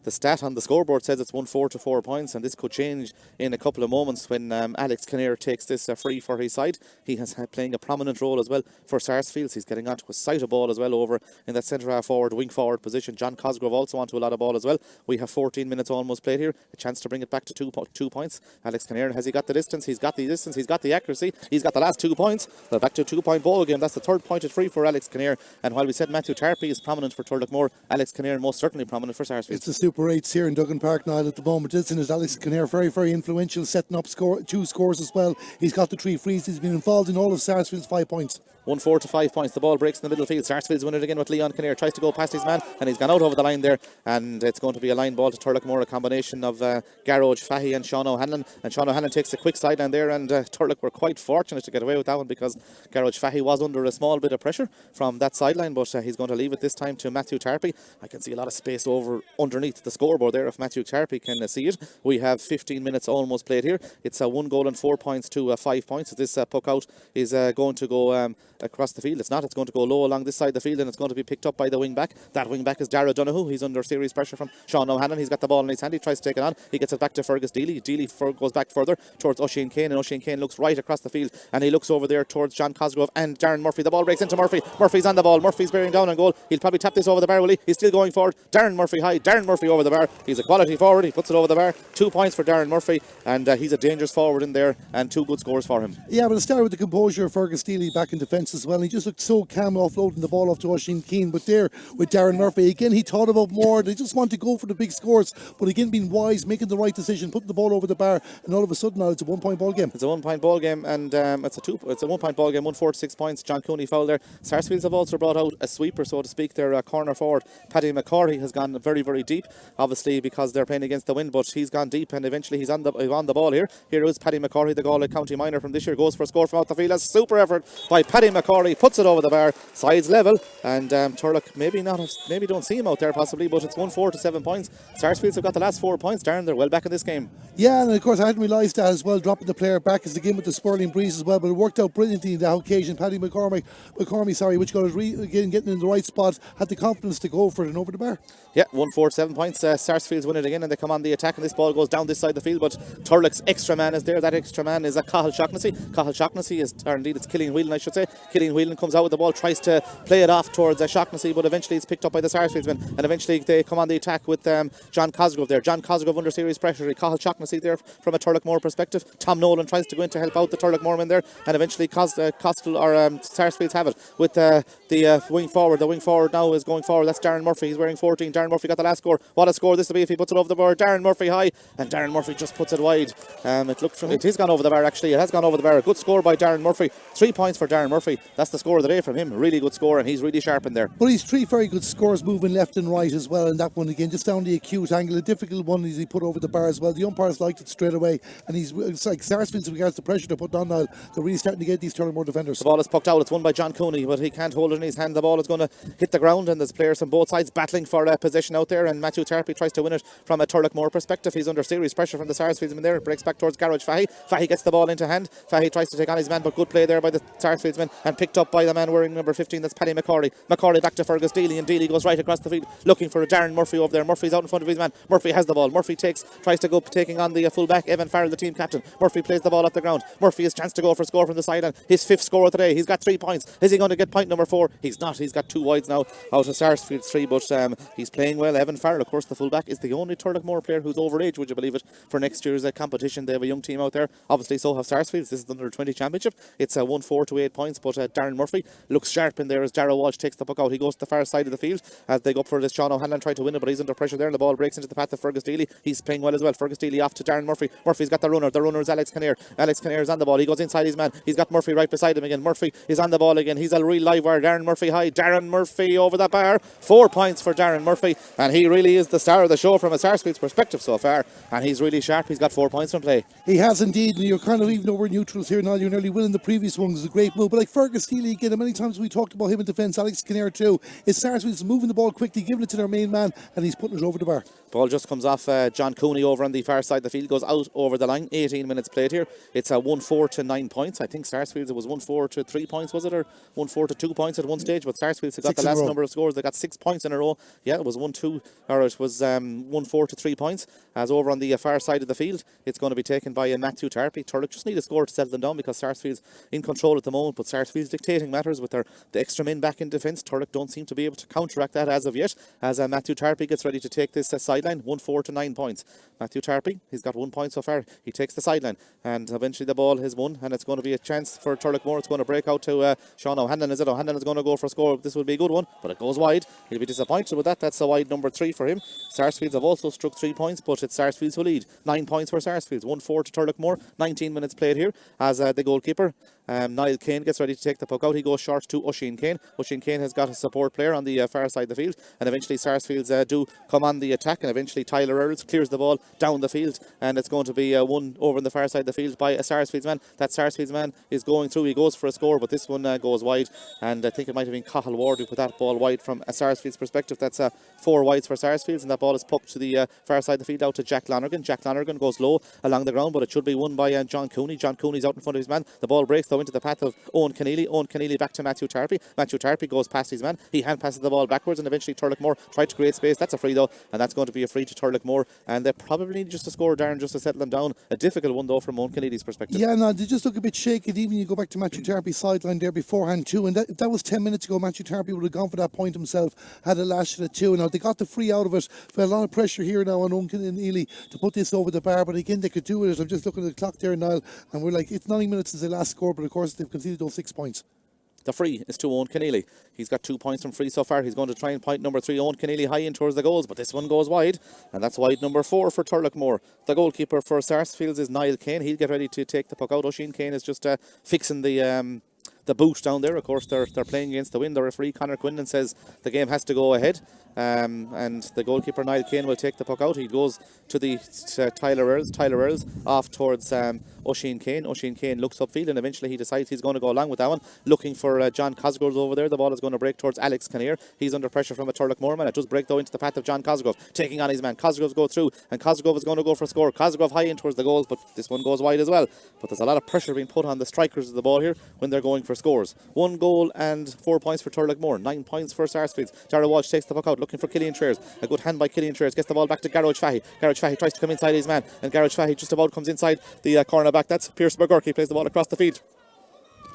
the stat on the scoreboard says it's 1-4 to 4 points, and this could change in a couple of moments when Alex Kinnear takes this free for his side. He has playing a prominent role as well for Sarsfields. He's getting onto a sight of ball as well over in that centre half forward, wing forward position. John Cosgrove also onto a lot of ball as well. We have 14 minutes almost played here. A chance to bring it back to 2 points. Alex Kinnear, has he got the distance? He's got the distance. He's got the accuracy. He's got the last 2 points. Well, back to a 2-point ball game. That's the 3rd pointed free for Alex Kinnear. And while we said Matthew Tarpey is prominent for Turloughmore, Alex Kinnear most certainly prominent for Sarsfields. It's a super parades here in Duggan Park now at the moment, isn't it? Alex Kinnear, very, very influential, setting up two scores as well. He's got the 3 frees. He's been involved in all of Sarsfields' 5 points. 1-4 to 5 points. The ball breaks in the middle field. Sarsfields win it again with Leon Kinnear. Tries to go past his man and he's gone out over the line there. And it's going to be a line ball to Turloughmore, a combination of Garage, Fahy and Sean O'Hanlon. And Sean O'Hanlon takes a quick sideline there. And Turlough were quite fortunate to get away with that one because Garage Fahy was under a small bit of pressure from that sideline. But he's going to leave it this time to Matthew Tarpey. I can see a lot of space over underneath the scoreboard there if Matthew Tarpey can see it. We have 15 minutes almost played here. It's 1 goal and 4 points to 5 points. This puck out is going to go across the field. It's not. It's going to go low along this side of the field and it's going to be picked up by the wing back. That wing back is Dara Donoghue. He's under serious pressure from Sean O'Hanlon. He's got the ball in his hand. He tries to take it on. He gets it back to Fergus Deely. Deely goes back further towards Oisin Kane and Oisin Kane looks right across the field and he looks over there towards John Cosgrove and Darren Murphy. The ball breaks into Murphy. Murphy's on the ball. Murphy's bearing down on goal. He'll probably tap this over the bar, will he? He's still going forward. Darren Murphy high. Darren Murphy over the bar. He's a quality forward. He puts it over the bar. 2 points for Darren Murphy and he's a dangerous forward in there and 2 good scores for him. Yeah, but it started with the composure of Fergus Deely back in defence as well. He just looked so calm offloading the ball off to Oisin Keane. But there with Darren Murphy, again, he thought about more. They just want to go for the big scores. But again, being wise, making the right decision, putting the ball over the bar. And all of a sudden now it's a 1 point ball game. It's a 1 point ball game and it's a 1 point ball game, 1-4 to 6 points. John Cooney foul there. Sarsfields have also brought out a sweeper, so to speak. Their corner forward, Paddy McCorry, has gone very, very deep. Obviously because they're playing against the wind, but he's gone deep and eventually he's on the ball here. Here is Paddy McCorry, the Galway County minor from this year, goes for a score from out the field. A super effort by Paddy McCorry, puts it over the bar, sides level, and Turlough maybe don't see him out there possibly, but it's 1-4 to 7 points. Sarsfields have got the last 4 points. Darren, they're well back in this game. Yeah, and of course I hadn't realised that as well, dropping the player back as the game with the swirling breeze as well, but it worked out brilliantly in that occasion. Paddy McCormy, which got us again getting in the right spot, had the confidence to go for it and over the bar. Yeah, 1-4 to 7 points. Sarsfields win it again and they come on the attack and this ball goes down this side of the field, but Turlough's extra man is there. That extra man is Cathal Shaughnessy. Cathal Shaughnessy is, or indeed it's Killian Whelan I should say. Killian Whelan comes out with the ball, tries to play it off towards Shaughnessy, but eventually it's picked up by the Sarsfields men and eventually they come on the attack with John Cosgrove there. John Cosgrove under serious pressure. Cathal Shaughnessy there from a Turloughmore perspective. Tom Nolan tries to go in to help out the Turloughmore men there and eventually Sarsfields have it with the wing forward. The wing forward now is going forward. That's Darren Murphy. He's wearing 14. Darren Murphy got the last score. What a score this will be if he puts it over the bar. Darren Murphy high and Darren Murphy just puts it wide. It has gone over the bar actually. It has gone over the bar. A good score by Darren Murphy. 3 points for Darren Murphy. That's the score of the day from him. A really good score and he's really sharp in there. But he's 3 very good scores moving left and right as well, and that one again just down the acute angle. A difficult one is he put over the bar as well. The umpires liked it straight away and it's like Sarsfields, in regards to pressure to put on now, they're really starting to get these Turloughmore defenders. The ball is pucked out. It's won by John Cooney, but he can't hold it in his hand. The ball is going to hit the ground and there's players on both sides battling for possession out there and Matthew Tarpey tries to win it from a Turloughmore perspective. He's under serious pressure from the Sarsfields men there. Breaks back towards Garage Fahy. Fahy gets the ball into hand. Fahy tries to take on his man, but good play there by the Sarsfields men and picked up by the man wearing number 15. That's Paddy McCorry. McCorry back to Fergus Deely and Deely goes right across the field looking for Darren Murphy over there. Murphy's out in front of his man. Murphy has the ball. Murphy tries to go taking on the full back Evan Farrell, the team captain. Murphy plays the ball off the ground. Murphy has chance to go for a score from the sideline. His 5th score of the day. He's got 3 points. Is he going to get point number 4? He's not. He's got 2 wides now out of Sarsfield's 3, but he's playing well. Evan Farrell, of course, the full back, is the only Turloughmore player who's overage, would you believe it, for next year's competition. They have a young team out there. Obviously, so have Sarsfields. This is the under 20 championship. It's 1-4 to 8 points, but Darren Murphy looks sharp in there as Darragh Walsh takes the puck out. He goes to the far side of the field as they go up for this. Sean O'Hanlon trying to win it, but he's under pressure there and the ball breaks into the path of Fergus Deely. He's playing well as well. Fergus Deely off to Darren Murphy. Murphy's got the runner. The runner is Alex Kinnear. Alex Kinnear is on the ball. He goes inside his man. He's got Murphy right beside him again. Murphy is on the ball again. He's a real live wire. Darren Murphy high. Darren Murphy over the bar. 4 points for Darren Murphy and he really is the star of the show from a Sarsfields perspective so far and he's really sharp. He's got 4 points from play. He has indeed, and you're kind of, even though we're neutrals here now, you're nearly winning the previous one. It's a great move, but like Fergus Deely again, and many times we talked about him in defence, Alex Kinnear too, it's Sarsfields moving the ball quickly, giving it to their main man and he's putting it over the bar. Ball just comes off John Cooney over on the far side of the field, goes out over the line. 18 minutes played here. It's 1-4 to 9 points. I think Sarsfields, it was 1-4 to 3 points, was it, or 1-4 to 2 points at one stage, but Sarsfields have got the last number of scores. They got 6 points in a row. Yeah, it was 1-2, or it was 1-4 to 3 points. As over on the far side of the field, it's going to be taken by Matthew Tarpey. Turlough just need a score to settle them down because Sarsfields in control at the moment, but Sarsfields Sarsfields dictating matters with the extra men back in defence. Turlough don't seem to be able to counteract that as of yet, as Matthew Tarpey gets ready to take this sideline. 1-4 to 9 points. Matthew Tarpey, he's got 1 point so far. He takes the sideline, and eventually the ball is won, and it's going to be a chance for Turloughmore. It's going to break out to Sean O'Hanlon. O'Hanlon is going to go for a score. This will be a good one, but it goes wide. He'll be disappointed with that. That's a wide number 3 for him. Sarsfields have also struck 3 points, but it's Sarsfields who lead. 9 points for Sarsfields. 1-4 to Turloughmore. 19 minutes played here as the goalkeeper, Niall Kane, gets ready to take the puck out. He goes short to Oisin Kane. Oisin Kane has got a support player on the far side of the field, and eventually Sarsfields do come on the attack, and eventually Tyler Earls clears the ball down the field, and it's going to be won over on the far side of the field by a Sarsfields man. That Sarsfields man is going through. He goes for a score, but this one goes wide, and I think it might have been Cathal Ward who put that ball wide from a Sarsfields perspective. That's 4 wides for Sarsfields, and that ball is pucked to the far side of the field out to Jack Lonergan. Jack Lonergan goes low along the ground, but it should be won by John Cooney. John Cooney's out in front of his man. The ball breaks though into the path of Owen Keneally. Owen Keneally back to Matthew Tarpey. Matthew Tarpey goes past his man. He hand passes the ball backwards, and eventually Turloughmore tried to create space. That's a free though, and that's going to be a free to Turloughmore, and they probably need just to score, Darren, just to settle them down. A difficult one though from Owen Keneally's perspective. Yeah, no, they just look a bit shaky. Even you go back to Matthew Tarpey's sideline there beforehand too, and that was 10 minutes ago. Matthew Tarpey would have gone for that point himself, had a lash at it too. Now they got the free out of it. For a lot of pressure here now on Owen Keneally to put this over the bar, but again they could do it. I'm just looking at the clock there, Niall, and we're like, it's 9 minutes since they last scored, but of course they've conceded those 6 points. The free is to Owen Keneally. He's got 2 points from free so far. He's going to try and point number 3. Owen Keneally high in towards the goals, but this one goes wide, and that's wide number 4 for Turloughmore. The goalkeeper for Sarsfields is Niall Kane. He'll get ready to take the puck out. Oisin Kane is just fixing the boot down there. Of course, they're playing against the wind. The referee, Conor Quinlan, says the game has to go ahead. And the goalkeeper, Niall Kane, will take the puck out. He goes to the Tyler Earls off towards Oisin Kane. Oisin Kane looks upfield, and eventually he decides he's going to go along with that one, looking for John Cosgrove over there. The ball is going to break towards Alex Kinnear. He's under pressure from a Turloughmore man. It does break though into the path of John Cosgrove, taking on his man. Cosgrove's go through, and Cosgrove is going to go for a score. Cosgrove high in towards the goals, but this one goes wide as well. But there's a lot of pressure being put on the strikers of the ball here when they're going for scores. 1 goal and 4 points for Turloughmore. 9 points for Sarsfields. Jarrah Walsh takes the puck out, looking for Killian Traers. A good hand by Killian Traers. Gets the ball back to Garrod Fahy. Garrod Fahy tries to come inside his man, and Garrod Fahy just about comes inside the corner back. That's Pierce McGurk. He plays the ball across the field.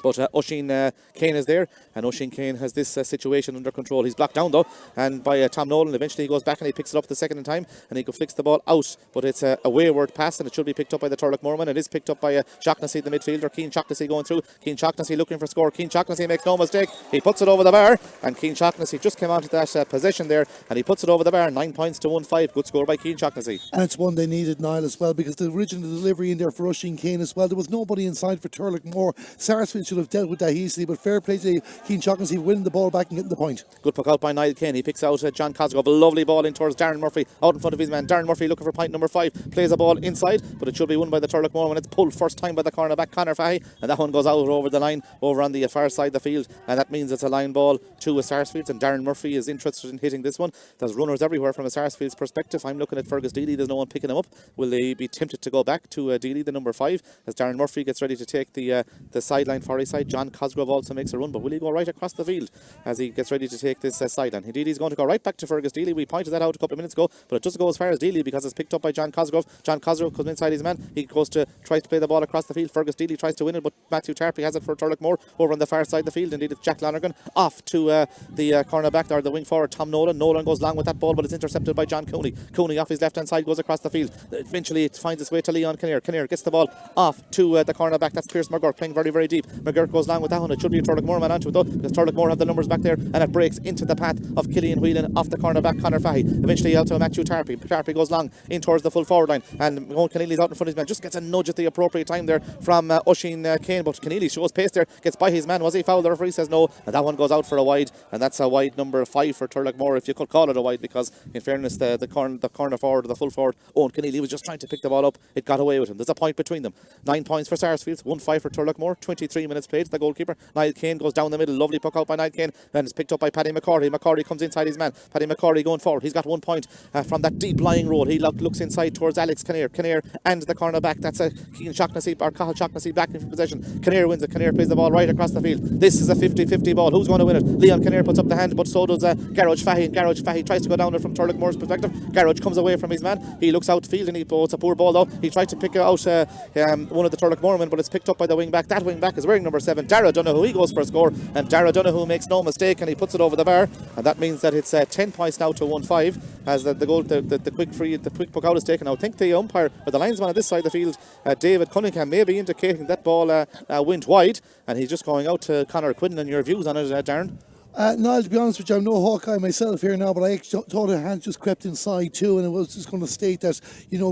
But Oisin Kane is there, and Oisin Kane has this situation under control. He's blocked down though, and by Tom Nolan. Eventually he goes back and he picks it up the second time, and he flicks the ball out, but it's a wayward pass, and it should be picked up by the Turloughmore man. It is picked up by Shaughnessy, the midfielder. Keane Shaughnessy going through. Keane Shaughnessy looking for score. Keane Shaughnessy makes no mistake. He puts it over the bar, and Keane Shaughnessy just came onto that possession there, and he puts it over the bar. 9 points to 1-5. Good score by Keane Shaughnessy. And it's one they needed, Niall, as well, because the original delivery in there for Oisin Kane as well. There was nobody inside for Turloughmore. Sarsfield should have dealt with that easily, but fair play to Keane Shaughnessy winning the ball back and getting the point. Good puck out by Niall Kane. He picks out John Cosgrove. A lovely ball in towards Darren Murphy, out in front of his man. Darren Murphy looking for point number 5. Plays a ball inside, but it should be won by the Turloughmore when it's pulled first time by the cornerback Conor Fahy, and that one goes out over the line over on the far side of the field, and that means it's a line ball to a Sarsfields, and Darren Murphy is interested in hitting this one. There's runners everywhere from a Sarsfields perspective. I'm looking at Fergus Deely. There's no one picking him up. Will they be tempted to go back to Deely, the number 5, as Darren Murphy gets ready to take the sideline for his side? John Cosgrove also makes a run, but will he go right across the field as he gets ready to take this sideline? Indeed, he's going to go right back to Fergus Deely. We pointed that out a couple of minutes ago, but it doesn't go as far as Deely because it's picked up by John Cosgrove. John Cosgrove comes inside his man. He goes to try to play the ball across the field. Fergus Deely tries to win it, but Matthew Tarpey has it for Turloughmore over on the far side of the field. Indeed, it's Jack Lonergan off to the cornerback, or the wing forward Tom Nolan. Nolan goes long with that ball, but it's intercepted by John Cooney. Cooney off his left hand side goes across the field. Eventually it finds its way to Leon Kinnear. Kinnear gets the ball off to the cornerback. That's Pierce McGurk playing very, very deep. McGurk goes long with that one. It should be a Turloughmore man onto it though, because Turloughmore have the numbers back there, and it breaks into the path of Killian Whelan off the cornerback Conor Fahy. Eventually out to Matthew Tarpey. Tarpey goes long in towards the full forward line, and Owen Keneally's out in front of his man. Just gets a nudge at the appropriate time there from Oisin Kane, but Keneally shows pace there, gets by his man. Was he fouled? The referee says no, and that one goes out for a wide, and that's a wide number 5 for Turloughmore, if you could call it a wide, because in fairness the corner forward, the full forward Owen Keneally was just trying to pick the ball up. It got away with him. There's a point between them. 9 points for Sarsfields, 1-5 for Turloughmore. 23 minutes played. The goalkeeper Niall Kane goes down the middle. Lovely puck out by Niall Kane, and it's picked up by Paddy McCordy. McCordy comes inside his man. Paddy McCordy going forward. He's got 1 point from that deep lying road. He looks inside towards Alex Kinnear. Kinnear and the cornerback. That's a Keane Shaughnessy or Cathal Shaughnessy back in possession. Kinnear wins it. Kinnear plays the ball right across the field. This is a 50-50 ball. Who's going to win it? Leon Kinnear puts up the hand, but so does Garrod Fahy. And Garrod Fahy tries to go down it from Turloughmore's perspective. Garrod comes away from his man. He looks outfield, and it's a poor ball though. He tried to pick out one of the Turloughmore men, but it's picked up by the wing back. That wing back is wearing number 7, Dara Donoghue. He goes for a score, and Dara Donoghue makes no mistake, and he puts it over the bar, and that means that it's 10 points now to 1-5 as the goal, the quick puck out is taken. Now I think the umpire, or the linesman on this side of the field, David Cunningham, may be indicating that ball went wide, and he's just going out to Conor Quinlan. Your views on it, Darren? No, to be honest with you, I'm no Hawkeye myself here now, but I actually thought a hand just crept inside too, and I was just going to state that,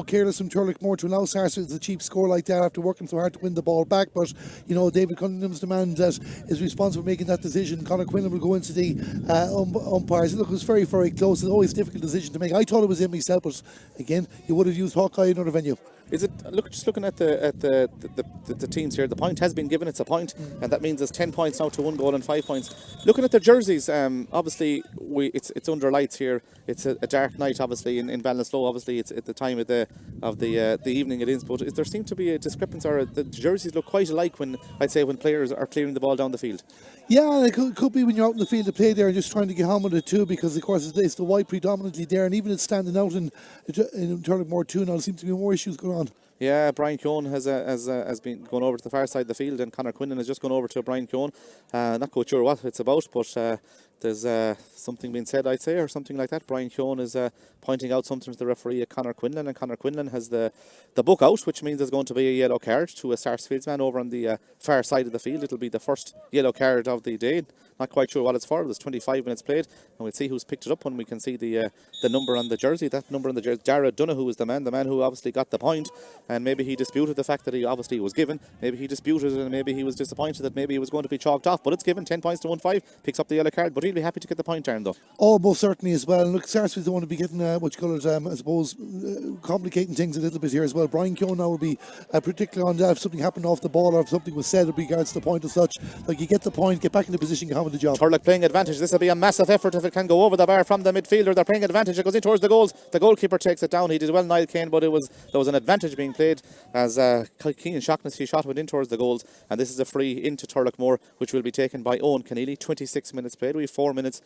careless from Turloughmore to allow Sarsfields a cheap score like that after working so hard to win the ball back. But, David Cunningham's the man that is responsible for making that decision. Conor Quinlan will go into the umpires. Look, it was very, very close. It's always a difficult decision to make. I thought it was in myself, but again, you would have used Hawkeye in another venue. Is it just looking at the teams here? The point has been given. It's a point, and that means it's 10 points now to 1 goal and 5 points. Looking at their jerseys, obviously it's under lights here. It's a dark night, obviously in Ballinasloe. Obviously, it's at the time of the evening it is. But there seems to be a discrepancy, or the jerseys look quite alike when players are clearing the ball down the field. Yeah, it could be when you're out in the field to play there and just trying to get home with it too, because of course it's the white predominantly there, and even it's standing out in Turloughmore too now. There seems to be more issues going on. Yeah, Brian Keown has been going over to the far side of the field, and Conor Quinlan has just gone over to Brian Keown. Not quite sure what it's about, but there's something being said, I'd say, or something like that. Brian Keown is pointing out something to the referee, Conor Quinlan, and Conor Quinlan has the book out, which means there's going to be a yellow card to a Sarsfields man over on the far side of the field. It'll be the first yellow card of the day. Not quite sure what it's for. There's 25 minutes played, and we'll see who's picked it up when we can see the number on the jersey. That number on the jersey, Dara Donoghue is the man who obviously got the point, and maybe he disputed the fact that he obviously was given. Maybe he disputed it, and maybe he was disappointed that maybe he was going to be chalked off. But it's given, 10 points to 1-5, picks up the yellow card. But he'll be happy to get the point, Darren, though. Oh, most certainly as well. And look, Sarsfields don't want to be getting I suppose, complicating things a little bit here as well. Brian Keown now will be particularly on that if something happened off the ball or if something was said with regards to the point as such. Like, you get the point, get back in the position, get on with the job. Turlough playing advantage. This will be a massive effort if it can go over the bar from the midfielder. They're playing advantage. It goes in towards the goals. The goalkeeper takes it down. He did well, Niall Kane, but there was an advantage being played as Keenan Shaughnessy shot went in towards the goals, and this is a free into Turloughmore, which will be taken by Owen Keneally. 26 minutes played. We have 4 minutes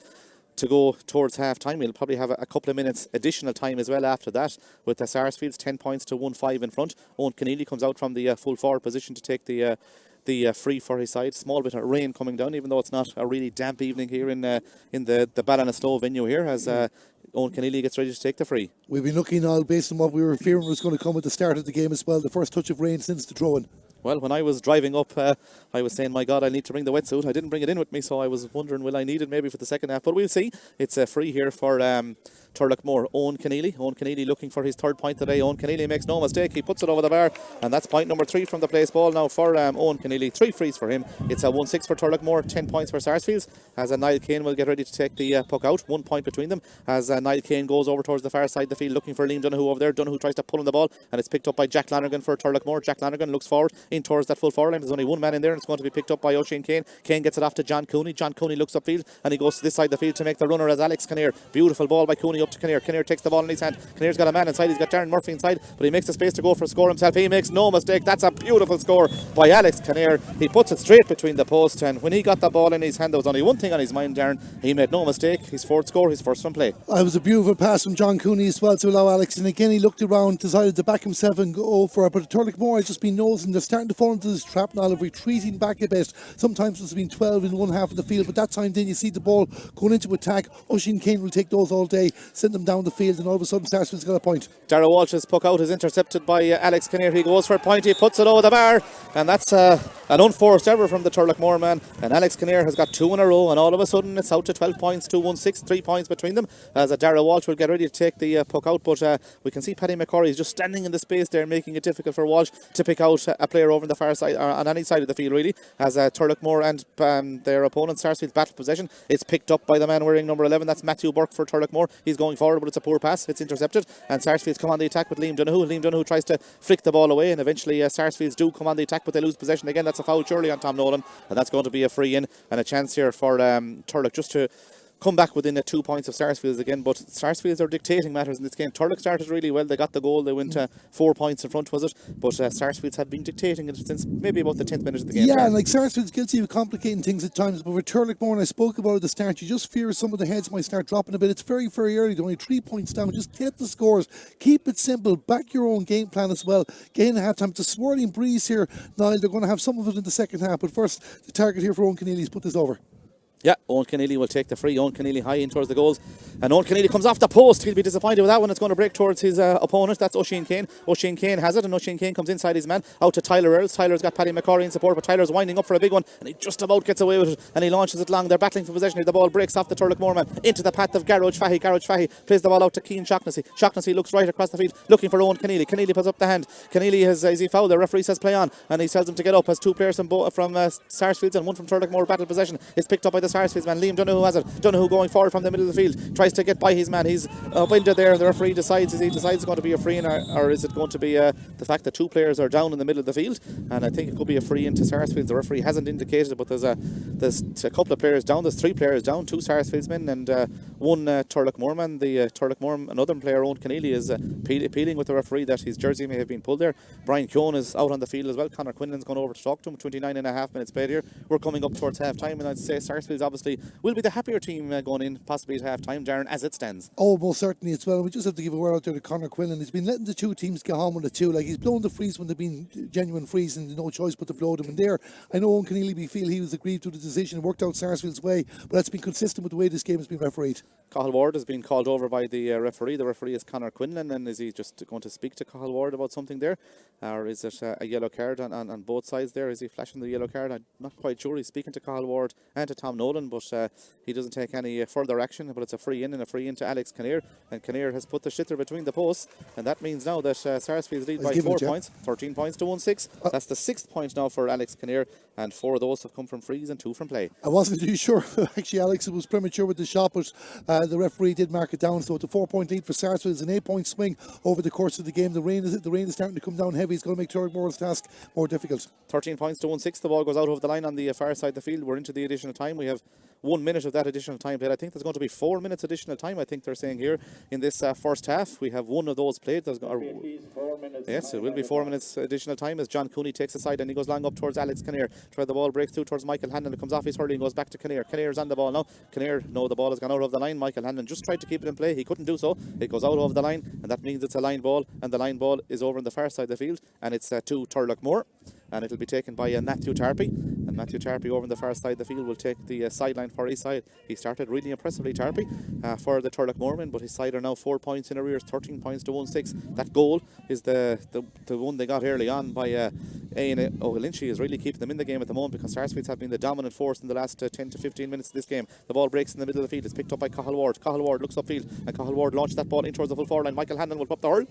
to go towards half time. We'll probably have a couple of minutes additional time as well after that, with the Sarsfields 10 points to 1-5 in front. Owen Keneally comes out from the full forward position to take the free for his side. Small bit of rain coming down, even though it's not a really damp evening here in the Ballinasloe venue here, as Owen Keneally gets ready to take the free. We've been looking all based on what we were fearing was going to come at the start of the game as well. The first touch of rain since the throw-in. Well, when I was driving up, I was saying, my God, I need to bring the wetsuit. I didn't bring it in with me, so I was wondering, will I need it maybe for the second half? But we'll see. It's a free here for Turloughmore. Owen Keneally looking for his third point today. Owen Keneally makes no mistake. He puts it over the bar, and that's point number 3 from the place ball now for Owen Keneally. 3 frees for him. It's a 1-6 for Turloughmore, 10 points for Sarsfields, as Niall Kane will get ready to take the puck out. 1 point between them as Niall Kane goes over towards the far side of the field looking for Liam Donoghue over there. Donoghue tries to pull on the ball, and it's picked up by Jack Lanigan for Turloughmore. Jack Lanigan looks forward in towards that full forward line. There's only one man in there, and it's going to be picked up by Oisin Kane. Kane gets it off to John Cooney. John Cooney looks upfield, and he goes to this side of the field to make the runner as Alex Kinnear. Beautiful ball by Cooney up to Kinnear. Kinnear takes the ball in his hand. Kinnear's got a man inside. He's got Darren Murphy inside, but he makes the space to go for a score himself. He makes no mistake. That's a beautiful score by Alex Kinnear. He puts it straight between the posts, and when he got the ball in his hand, there was only one thing on his mind, Darren. He made no mistake. His fourth score, his first from play. It was a beautiful pass from John Cooney as well to allow Alex, and again he looked around, decided to back himself and go for it. But Turloughmore has just been nosing. They're starting to fall into this trap now of retreating back a bit. Sometimes it's been 12 in one half of the field, but that time then you see the ball going into attack. Oisin Kane will take those all day, send them down the field, and all of a sudden Sarsfield's got a point. Darragh Walsh's puck out is intercepted by Alex Kinnear. He goes for a point, he puts it over the bar, and that's an unforced error from the Turloughmore man, and Alex Kinnear has got 2 in a row, and all of a sudden it's out to 12 points, 2-1-6, 3 points between them, as Darragh Walsh will get ready to take the puck out, but we can see Paddy McCorry is just standing in the space there, making it difficult for Walsh to pick out a player over on the far side, or on any side of the field really, as Turloughmore and their opponent Sarsfields battle possession. It's picked up by the man wearing number 11, that's Matthew Burke for Turloughmore. He's going forward, but it's a poor pass, it's intercepted, and Sarsfields come on the attack with Liam Donoghue. Liam Donoghue tries to flick the ball away, and eventually Sarsfields do come on the attack, but they lose possession again. That's a foul surely on Tom Nolan, and that's going to be a free in, and a chance here for Turlough just to come back within 2 points of Sarsfields again, but Sarsfields are dictating matters in this game. Turlough started really well. They got the goal. They went 4 points in front, was it? But Sarsfields had been dictating it since maybe about the 10th minute of the game. Yeah, and like Sarsfields guilty of complicating things at times, but with Turloughmore, and I spoke about it at the start, you just fear some of the heads might start dropping a bit. It's very, very early. They're only 3 points down. Just get the scores. Keep it simple. Back your own game plan as well. Gain half time. It's a swirling breeze here. Now they're going to have some of it in the second half, but first, the target here for Owen Keneally is put this over. Yeah, Owen Keneally will take the free. Owen Keneally high in towards the goals. And Owen Keneally comes off the post. He'll be disappointed with that one. It's going to break towards his opponent. That's Oisin Kane. Oisin Kane has it, and Oisin Kane comes inside his man. Out to Tyler Earls. Tyler's got Paddy McCorry in support, but Tyler's winding up for a big one, and he just about gets away with it, and he launches it long. They're battling for possession here. The ball breaks off the Turloughmore man into the path of Garage Fahy. Garage Fahy plays the ball out to Keane Shaughnessy. Shaughnessy looks right across the field, looking for Owen Keneally. Keneally puts up the hand. Keneally has, is he fouled? The referee says play on, and he tells him to get up as 2 players from Sarsfields and 1 from Turloughmore battle possession. It's picked up by the Sarsfields man. Liam Donoghue has it. Donoghue going forward from the middle of the field, tries to get by his man. He's upended there, and the referee decides it's going to be a free in, or is it going to be the fact that 2 players are down in the middle of the field, and I think it could be a free into Sarsfields. The referee hasn't indicated it, but there's a couple of players down. There's 3 players down, 2 Sarsfields men and 1 Turloughmore man. The Turloughmore, another player, Owen Keneally, is appealing with the referee that his jersey may have been pulled there. Brian Keown is out on the field as well. Conor Quinlan's gone over to talk to him. 29.5 minutes played here. We're coming up towards half time, and I'd say Sarsfields obviously will be the happier team going in possibly at half time, Darren, as it stands. Oh, most certainly as well. We just have to give a word out there to Conor Quinlan. He's been letting the 2 teams get on with it too. Like, he's blown the frees when they've been genuine frees, and no choice but to blow them in there. I know Owen Keneally feel he was aggrieved to the decision, worked out Sarsfield's way, but that's been consistent with the way this game has been refereed. Cathal Ward has been called over by the referee. The referee is Conor Quinlan, and is he just going to speak to Cathal Ward about something there? Or is it a yellow card on both sides there? Is he flashing the yellow card? I'm not quite sure. He's speaking to Cathal Ward and to Tom Nolan, but he doesn't take any further action. But it's a free in and a free in to Alex Kinnear, and Kinnear has put the shitter between the posts, and that means now that Sarsfields lead by 4 points, 13 points to 1-6. That's the 6th point now for Alex Kinnear, and 4 of those have come from frees and 2 from play. I wasn't too sure. Actually, Alex was premature with the shot, but the referee did mark it down. So it's a 4-point lead for Sarsfields, an 8-point swing over the course of the game. The rain is starting to come down heavy. It's going to make Turloughmore's task more difficult. 13 points to 1-6. The ball goes out over the line on the far side of the field. We're into the additional time. We have 1 minute of that additional time played. I think there's going to be 4 minutes additional time, I think they're saying here in this first half. We have 1 of those played. Yes, it will be 4 minutes additional time as John Cooney takes a side and he goes long up towards Alex Kinnear. Try the ball, breaks through towards Michael Hanlon. It comes off his hurling, goes back to Kinnear. Kinnear's on the ball now. Kinnear, no, the ball has gone out of the line. Michael Hanlon just tried to keep it in play. He couldn't do so. It goes out of the line, and that means it's a line ball, and the line ball is over on the far side of the field, and it's to Turloughmore, and it'll be taken by Matthew Tarpey. And Matthew Tarpey over on the far side of the field will take the sideline for his side. He started really impressively, Tarpey, for the Turloughmore men, but his side are now 4 points in arrears, 13 points to 1-6. That goal is the one they got early on by Ian O'Galinchy, is really keeping them in the game at the moment, because Sarsfields have been the dominant force in the last 10 to 15 minutes of this game. The ball breaks in the middle of the field. It's picked up by Cathal Ward. Cathal Ward looks upfield, and Cathal Ward launches that ball in towards the full forward line. Michael Hanlon will pop the hurl.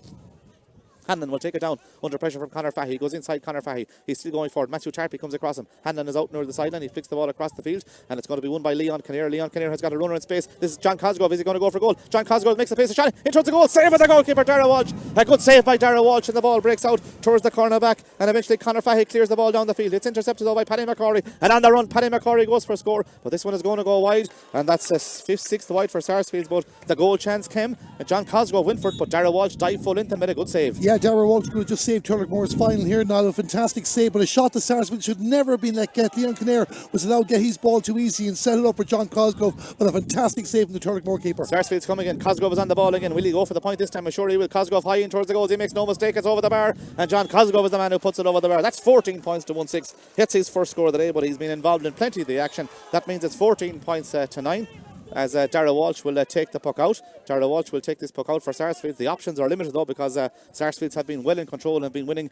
Hanlon will take it down under pressure from Conor Fahy. He goes inside Conor Fahy. He's still going forward. Matthew Tarpey comes across him. Hanlon is out near the sideline. He flicks the ball across the field, and it's going to be won by Leon Kinnear. Leon Kinnear has got a runner in space. This is John Cosgrove. Is he going to go for goal? John Cosgrove makes a pace of shot in towards the goal. Save by the goalkeeper, Darragh Walsh. A good save by Darragh Walsh, and the ball breaks out towards the corner back, and eventually Conor Fahy clears the ball down the field. It's intercepted though by Paddy McCorry, and on the run Paddy McCorry goes for a score, but this one is going to go wide, and that's a 5th, 6th wide for Sarsfields. But the goal chance came, and John Cosgrove went for it, but Darragh Walsh dived full into and made a good save. Yeah, Darragh Walsh could have just saved Turloughmore's final here. Now a fantastic save, but a shot that Sarsfields should never have been let get. Leon Kinnear was allowed to get his ball too easy and set it up for John Cosgrove, but a fantastic save from the Turloughmore keeper. Sarsfields coming in. Cosgrove is on the ball again. Will he go for the point this time? I'm sure he will. Cosgrove high in towards the goals. He makes no mistake. It's over the bar, and John Cosgrove is the man who puts it over the bar. That's 14 points to 1-6. Hits his first score of the day, but he's been involved in plenty of the action. That means it's 14 points to 9. As Darragh Walsh will take the puck out. Darragh Walsh will take this puck out for Sarsfields. The options are limited though, because Sarsfields have been well in control and have been winning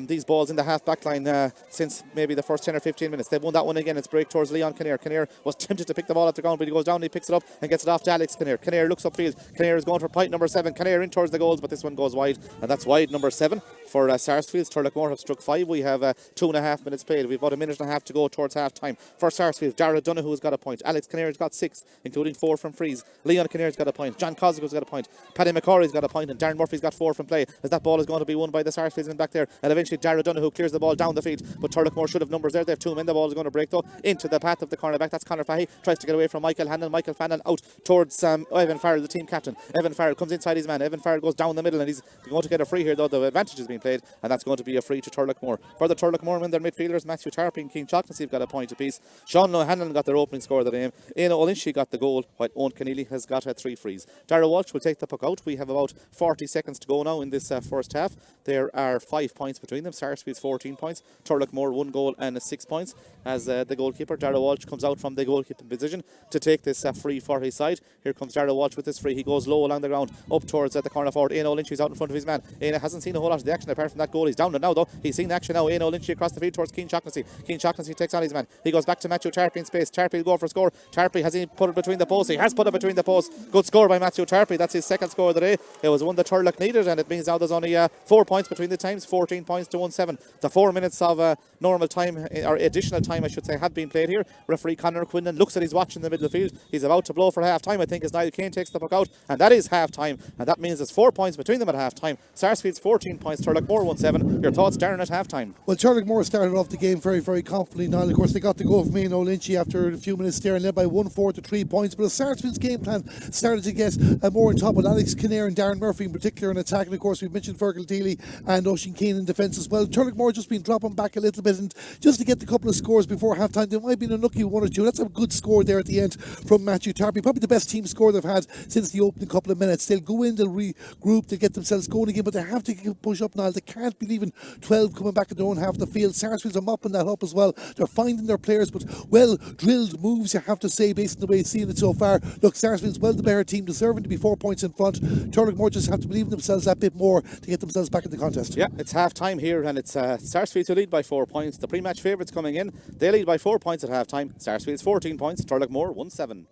these balls in the half back line since maybe the first 10 or 15 minutes. They've won that one again. It's break towards Leon Kinnear. Kinnear was tempted to pick the ball off the ground, but he goes down and he picks it up and gets it off to Alex Kinnear. Kinnear looks upfield. Kinnear is going for point number 7. Kinnear in towards the goals, but this one goes wide, and that's wide number 7 for Sarsfields. Turloughmore have struck 5. We have 2.5 minutes played. We've about a minute and a half to go towards half time. For Sarsfields, Darragh Donoghue has got a point. Alex Kinnear has got 6, including including 4 from frees. Leon Kinnear's got a point. John Cosgrove got a point. Paddy McCorry's got a point, and Darren Murphy's got 4 from play, as that ball is going to be won by the Sarsfields men back there. And eventually Dara Donoghue clears the ball down the field, but Turloughmore should have numbers there. They have 2 men. The ball is going to break though into the path of the cornerback. That's Conor Fahey. Tries to get away from Michael Hannon. Michael Fannon out towards Evan Farrell, the team captain. Evan Farrell comes inside his man. Evan Farrell goes down the middle, and he's going to get a free here though. The advantage is being played, and that's going to be a free to Turloughmore. For the Turloughmore men, their midfielders Matthew Tarpey and Keane Chocnacy have got a point apiece. Sean Hanlon got their opening score of the game. Éanna O'Lynshey got the goal, while Owen Keneally has got 3 frees. Dara Walsh will take the puck out. We have about 40 seconds to go now in this first half. There are 5 points between them. Sarsfields 14 points. Turloughmore 1 goal and 6 points, as the goalkeeper Dara Walsh comes out from the goalkeeping position to take this free for his side. Here comes Dara Walsh with this free. He goes low along the ground up towards the corner forward. Éanna O'Lynshey's out in front of his man. Éanna hasn't seen a whole lot of the action apart from that goal. He's down it now though. He's seen the action now. Éanna O'Lynshey across the field towards Keane Chocnacy. Keane Chocnacy takes on his man. He goes back to Matthew Tarpey in space. Tarpey will go for a score. Tarpey, has he put it between the posts? He has put it between the posts. Good score by Matthew Tarpey. That's his second score of the day. It was one that Turlough needed, and it means now there's only 4 points between the times. 14 points to 1-7. The 4 minutes of normal time, or additional time I should say, had been played here. Referee Conor Quinlan looks at his watch in the middle of the field. He's about to blow for half time, I think, as Niall Kane takes the puck out, and that is half time, and that means there's 4 points between them at half time. Sarsfields 14 points, Turloughmore 1-7. Your thoughts, Darren, at half time? Well, Turloughmore started off the game very, very confidently. Now, of course, they got the goal from Éanna O'Lynshey after a few minutes there and led by 1-4 to 3 points. But as Sarsfield's game plan started to get more on top with Alex Kinnear and Darren Murphy in particular in attack. And of course, we've mentioned Fergal Deely and Oisin Keane in defence as well. Turloughmore just been dropping back a little bit, and just to get the couple of scores before half time, they might have been unlucky 1 or 2. That's a good score there at the end from Matthew Tarpey. Probably the best team score they've had since the opening couple of minutes. They'll go in, they'll regroup, they'll get themselves going again, but they have to push up now. They can't be leaving 12 coming back at their own half of the field. Sarsfields are mopping that up as well. They're finding their players, but well drilled moves, you have to say, based on the way you've seen it so far. Look, Sarsfields well the better team, deserving to be 4 points in front. Turloughmore just have to believe in themselves that bit more to get themselves back in the contest. Yeah, it's half time here, and it's Sarsfields who lead by 4 points. The pre-match favourites coming in, they lead by 4 points at half time. Sarsfields 14 points, Turloughmore 1-7.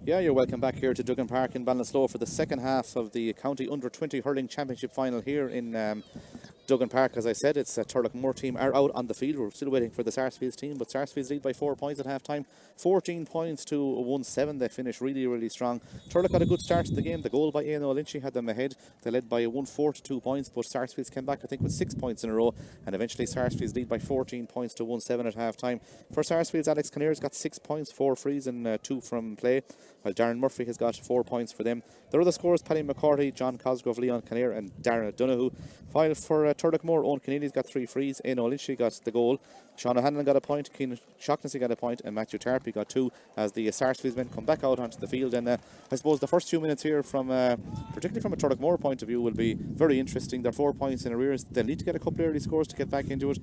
Yeah, you're welcome back here to Duggan Park in Ballinasloe for the second half of the County Under-20 Hurling Championship final here in Duggan Park. As I said, it's Turloughmore team are out on the field. We're still waiting for the Sarsfields team, but Sarsfields lead by 4 points at half time. 14 points to 1-7. They finish really, really strong. Turlough got a good start to the game. The goal by Éanna Lynchy had them ahead. They led by 1-4 to 2 points, but Sarsfields came back, I think, with 6 points in a row, and eventually Sarsfields lead by 14 points to 1-7 at half time. For Sarsfields, Alex Kinnear's got 6 points, 4 frees and 2 from play, while Darren Murphy has got 4 points for them. Their other scores: Paddy McCarty, John Cosgrove, Leon Kinnear and Darren O'Donoghue. While for Turloughmore, Owen Keneally's got 3 frees, Éanna Lynchy got the goal, Sean O'Hanlon got a point, Keane Shocknessy got a point, and Matthew Tarpey got 2 as the Sarsfields men come back out onto the field. And I suppose the first few minutes here, from particularly from a Turloughmore point of view, will be very interesting. They're 4 points in arrears. They'll need to get a couple of early scores to get back into it.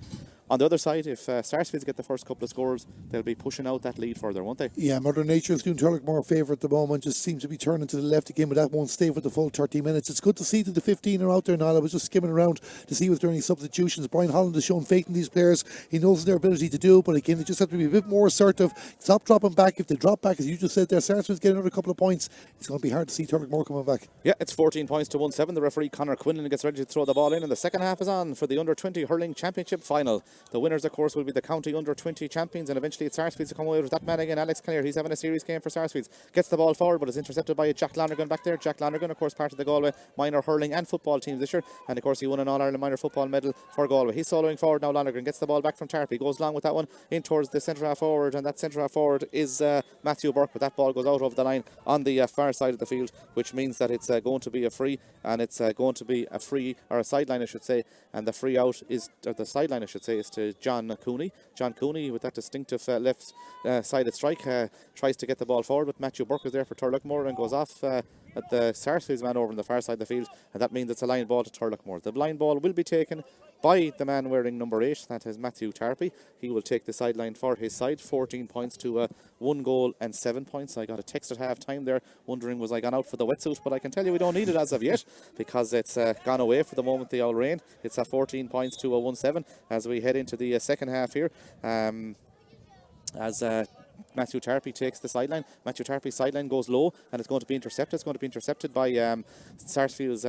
On the other side, if Sarsfields get the first couple of scores, they'll be pushing out that lead further, won't they? Yeah, Mother Nature is doing Turloughmore a favour at the moment. Just seems to be turning to the left again, but that won't stay for the full 30 minutes. It's good to see that the 15 are out there now. I was just skimming around to see if there are any substitutions. Brian Holland has shown faith in these players. He knows their ability to do, but again, they just have to be a bit more assertive. Stop dropping back. If they drop back, as you just said there, Sarsfields get another couple of points. It's going to be hard to see Turloughmore coming back. Yeah, it's 14 points to 1-7. The referee Conor Quinlan gets ready to throw the ball in, and the second half is on for the Under-20 Hurling Championship final. The winners, of course, will be the County Under-20 champions, and eventually it's Sarsfields to come away with that man again, Alex Kinnear. He's having a serious game for Sarsfields. Gets the ball forward, but is intercepted by Jack Lonergan back there. Jack Lonergan, of course, part of the Galway minor hurling and football team this year, and of course he won an All-Ireland minor football medal for Galway. He's soloing forward now. Lonergan gets the ball back from Tarpey, goes long with that one in towards the centre half forward, and that centre half forward is Matthew Burke, but that ball goes out over the line on the far side of the field, which means that it's going to be a free, and it's going to be a free, or a sideline I should say, and the free out is, or the sideline I should say, is to John Cooney. John Cooney, with that distinctive left sided strike, tries to get the ball forward, but Matthew Burke is there for Turloughmore and goes off at the Sarsfields man over on the far side of the field, and that means it's a line ball to Turloughmore. The blind ball will be taken by the man wearing number 8, that is Matthew Tarpey. He will take the sideline for his side. 14 points to 1 goal and 7 points. I got a text at half time there wondering was I gone out for the wetsuit, but I can tell you we don't need it as of yet, because it's gone away for the moment, the all rain. It's at 14 points to 1-7 as we head into the second half here. As Matthew Tarpey takes the sideline. Matthew Tarpey's sideline goes low, and it's going to be intercepted. It's going to be intercepted by Sarsfields'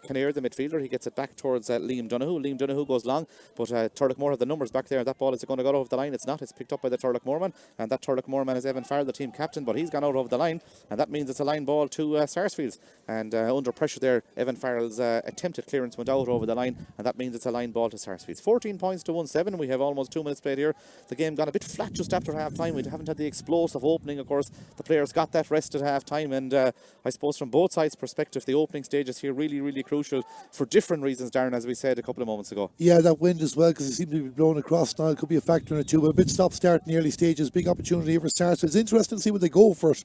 Kinnear, the midfielder. He gets it back towards Liam Donoghue. Liam Donoghue goes long, but Turloughmore have the numbers back there. That ball is going to go over the line. It's not. It's picked up by the Turloughmore man, and that Turloughmore man is Evan Farrell, the team captain, but he's gone out over the line, and that means it's a line ball to Sarsfields. And under pressure there, Evan Farrell's attempted clearance went out over the line, and that means it's a line ball to Sarsfields. 14 points to 1-7. We have almost 2 minutes played here. The game gone a bit flat just after half time. We haven't had the explosive opening. Of course, the players got that rest at half time, and I suppose from both sides' perspective, the opening stages here really, really crucial for different reasons, Darren, as we said a couple of moments ago. Yeah, that wind as well, because it seems to be blowing across now. It could be a factor in it too, but a bit stop-start in the early stages. Big opportunity here for Sarsfields. It's interesting to see what they go for it.